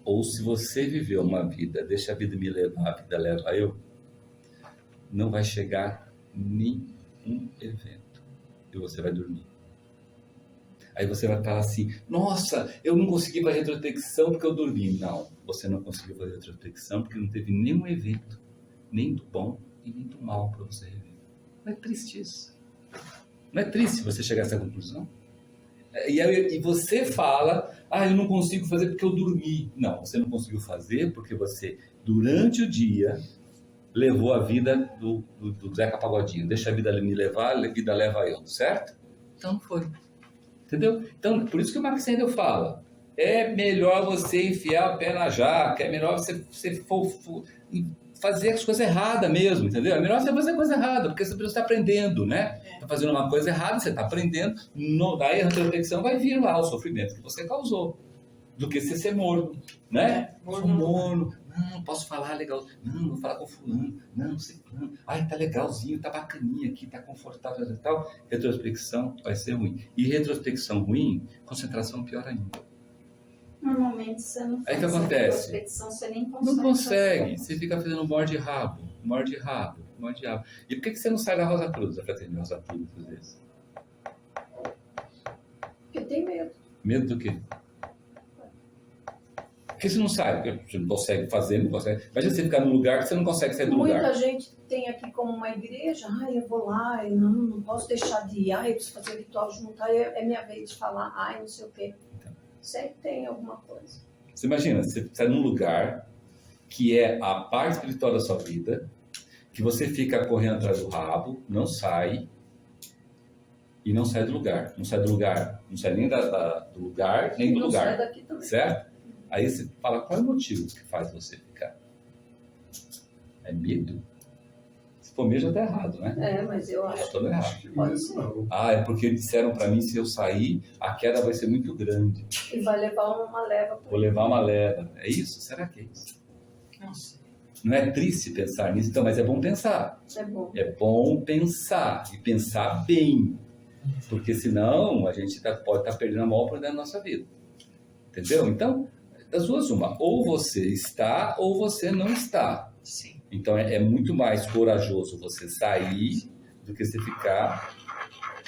ou se você viveu uma vida, deixa a vida me levar, a vida leva eu, não vai chegar nenhum evento. E você vai dormir. Aí você vai falar assim, nossa, eu não consegui fazer retrospecção porque eu dormi. Não, você não conseguiu fazer retrospecção porque não teve nenhum evento, nem do bom e nem do mal para você rever. Não é triste isso? Não é triste você chegar a essa conclusão? E você fala, eu não consigo fazer porque eu dormi. Não, você não conseguiu fazer porque você, durante o dia, levou a vida do Zeca Pagodinho. Deixa a vida me levar, a vida leva eu, certo? Então não foi. Entendeu? Então, por isso que o Max Sendel fala, é melhor você enfiar o pé na jaca, é melhor você fazer as coisas erradas mesmo, entendeu? É melhor você fazer a coisa errada, porque você está aprendendo, né? Está fazendo uma coisa errada, você está aprendendo, daí a retrospecção vai vir lá o sofrimento que você causou, do que você ser morno, né? Morno. Não, posso falar legal. Não, vou falar com fulano. Não, sei fulano. Tá legalzinho, tá bacaninha aqui, tá confortável e tal. Retrospecção vai ser ruim. E retrospecção ruim, concentração pior ainda. Normalmente você não faz. Aí que acontece? Retrospecção, você nem consegue. Não consegue. Você fica fazendo morde rabo. E por que você não sai da Rosa Cruz, da Fraternidade Rosa Cruz, muitas vezes? Porque tem medo. Medo do quê? Porque você não sai, você não consegue fazer, não consegue. Imagina você ficar num lugar que você não consegue sair do lugar. Muita gente tem aqui como uma igreja, eu vou lá, eu não posso deixar de ir, eu preciso fazer ritual junto, é minha vez de falar, não sei o quê. Então, sempre tem alguma coisa. Você imagina, você está num lugar que é a parte espiritual da sua vida, que você fica correndo atrás do rabo, não sai, e não sai do lugar. Não sai do lugar, não sai nem do lugar, nem do lugar. Sai daqui também. Certo? Aí você fala, qual é o motivo que faz você ficar? É medo? Se for medo, já está errado, né? Mas eu acho que errado. Pode ser. É porque disseram para mim, se eu sair, a queda vai ser muito grande. E vai levar uma leva. Vou levar uma leva. É isso? Será que é isso? Nossa. Não é triste pensar nisso? Então, mas é bom pensar. É bom. É bom pensar. E pensar bem. Porque senão, a gente pode estar perdendo a maior oportunidade da nossa vida. Entendeu? Então, das duas uma, ou você está ou você não está. Sim. Então é muito mais corajoso você sair do que você ficar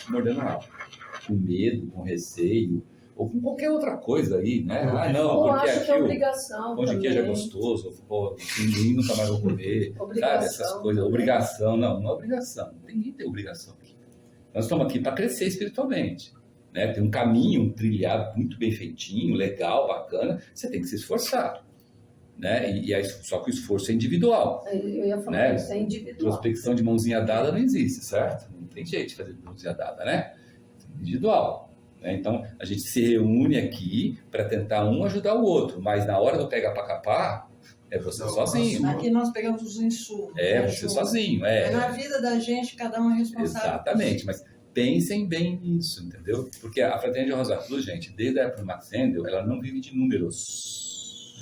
mordendo rabo, com medo, com receio, ou com qualquer outra coisa aí, né? Não, ou porque acho aqui que é obrigação. Pão de queijo é gostoso, ninguém nunca mais vai comer, sabe? Essas coisas, obrigação, não é obrigação, ninguém tem obrigação aqui. Nós estamos aqui para crescer espiritualmente. Né? Tem um caminho, um trilhado muito bem feitinho, legal, bacana, você tem que se esforçar. Né? Só que o esforço é individual. Eu ia falar, né? Isso é individual. Prospecção de mãozinha dada não existe, certo? Não tem jeito de fazer de mãozinha dada, né? É individual. Né? Então, a gente se reúne aqui para tentar um ajudar o outro, mas na hora do pega para capar, é você sozinho. Aqui nós pegamos os insumos. Você sozinho. Na vida da gente, cada um é responsável. Exatamente, mas pensem bem nisso, entendeu? Porque a Fraternidade Rosa Cruz, gente, desde a época do Max Sendel, ela não vive de números.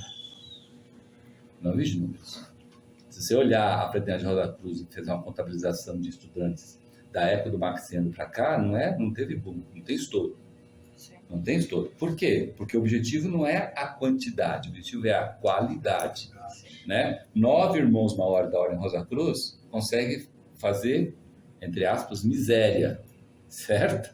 Não vive de números. Se você olhar a Fraternidade Rosa Cruz e fizer uma contabilização de estudantes da época do Max Sendel para cá, não teve boom, não tem estouro. Não tem estouro. Por quê? Porque o objetivo não é a quantidade, o objetivo é a qualidade. Né? 9 irmãos maiores da Ordem Rosa Cruz conseguem fazer, entre aspas, miséria. Certo?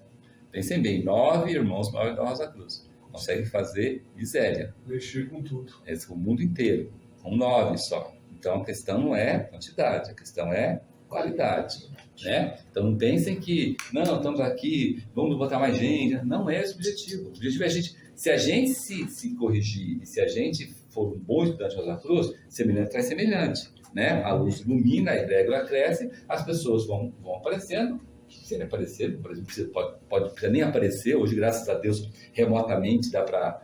Pensem bem, 9 irmãos maiores da Rosa Cruz conseguem fazer miséria. Mexer com tudo. O mundo inteiro, com 9 só. Então a questão não é quantidade, a questão é qualidade. Né? Então não pensem que, não, estamos aqui, vamos botar mais gente. Não é esse o objetivo. O objetivo é se a gente se corrigir e se a gente for um bom estudante de Rosa Cruz, semelhante traz semelhante. Né? A luz ilumina, a egrégora cresce, as pessoas vão aparecendo. Se ele aparecer, por exemplo, pode nem aparecer, hoje, graças a Deus, remotamente dá para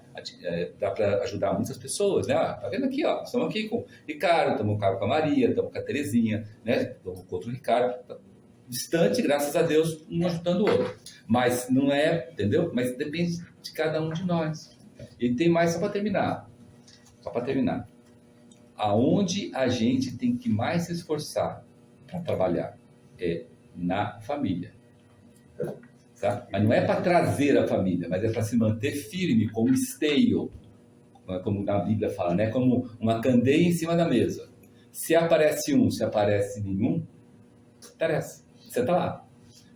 ajudar muitas pessoas, né? Tá vendo aqui, ó, estamos aqui com o Ricardo, estamos com a Maria, estamos com a Terezinha, né? Estamos com outro Ricardo, distante, graças a Deus, um ajudando o outro. Mas não é, entendeu? Mas depende de cada um de nós. E tem mais só para terminar. Aonde a gente tem que mais se esforçar para trabalhar é na família. Tá? Mas não é para trazer a família, mas é para se manter firme, como esteio, como na Bíblia fala, né? Como uma candeia em cima da mesa. Se aparece um, se aparece nenhum, interessa. Você está lá.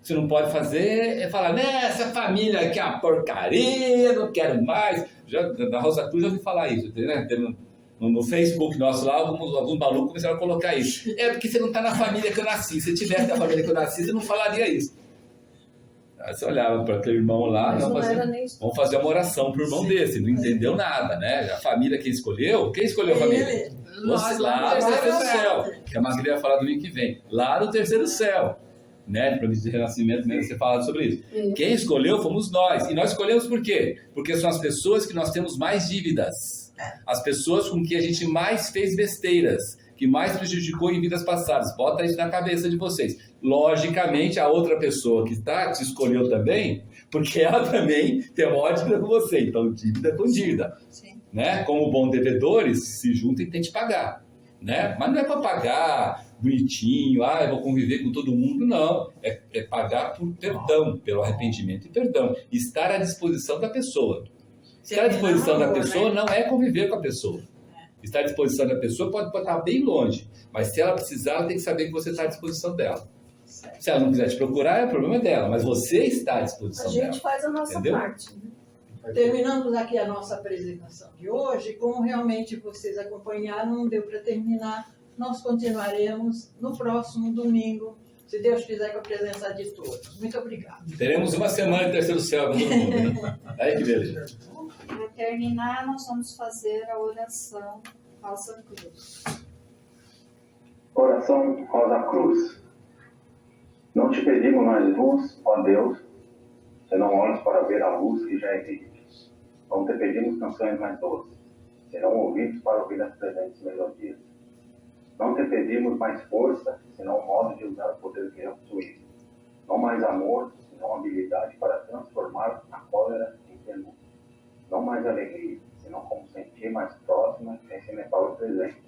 Você não pode fazer é falar, essa família aqui é uma porcaria, não quero mais. Na Rosa Cruz já ouvi falar isso, né? No Facebook nosso lá, alguns malucos começaram a colocar isso. É porque você não está na família que eu nasci. Se tivesse na família que eu nasci, você não falaria isso. Aí você olhava para aquele irmão lá, vamos fazer uma oração para o irmão desse. Não entendeu nada, né? A família quem escolheu a família? Você, lá no terceiro céu. Que a Magria vai falar domingo que vem. Lá no terceiro céu. Né? Para de renascimento, mesmo você fala sobre isso. Quem escolheu fomos nós. E nós escolhemos por quê? Porque são as pessoas que nós temos mais dívidas. As pessoas com que a gente mais fez besteiras, que mais prejudicou em vidas passadas. Bota isso na cabeça de vocês. Logicamente, a outra pessoa que te escolheu também, porque ela também tem uma dívida com você. Então, dívida com dívida. Né? Como bons devedores, se juntam e tentem pagar. Né? Mas não é para pagar bonitinho, eu vou conviver com todo mundo, não. É pagar por perdão, pelo arrependimento e perdão. Estar à disposição da pessoa. Estar à disposição da pessoa não é conviver com a pessoa. Estar à disposição da pessoa pode estar bem longe, mas se ela precisar, ela tem que saber que você está à disposição dela. Se ela não quiser te procurar, é problema dela, mas você está à disposição dela. A gente faz a nossa parte. Terminamos aqui a nossa apresentação de hoje. Como realmente vocês acompanharam, não deu para terminar. Nós continuaremos no próximo domingo, se Deus quiser, com a presença de todos. Muito obrigada. Teremos uma semana em terceiro céu para todo mundo. Né? Aí que beleza. Para terminar, nós vamos fazer a oração Rosa Cruz. Oração Rosa Cruz. Não te pedimos mais luz, ó Deus, senão olhos para ver a luz que já existe. Não te pedimos canções mais doces, serão ouvidos para ouvir as presentes melodias. Não te pedimos mais força, senão um modo de usar o poder que já possuímos. Não mais amor, senão habilidade para transformar a cólera em temor. Não mais alegria, senão como sentir mais próxima e sentimental o presente.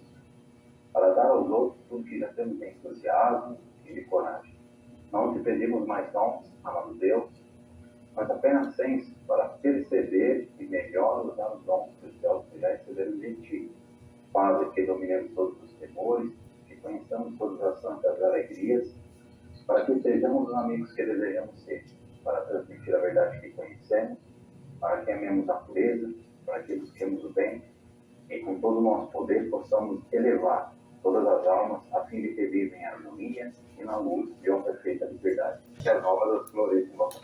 Para dar aos outros tudo que já temos de entusiasmo e de coragem. Não te pedimos mais dons, amado Deus, mas apenas senso para perceber e melhor usar os dons preciosos que já recebemos de ti. Faz que dominemos todos os temores, que conheçamos todas as santas alegrias, para que sejamos os amigos que desejamos ser, para transmitir a verdade que conhecemos, para que amemos a pureza, para que busquemos o bem, e com todo o nosso poder possamos elevar todas as almas, a fim de que vivem em harmonia e na luz de uma perfeita liberdade. Que as novas das flores de nossa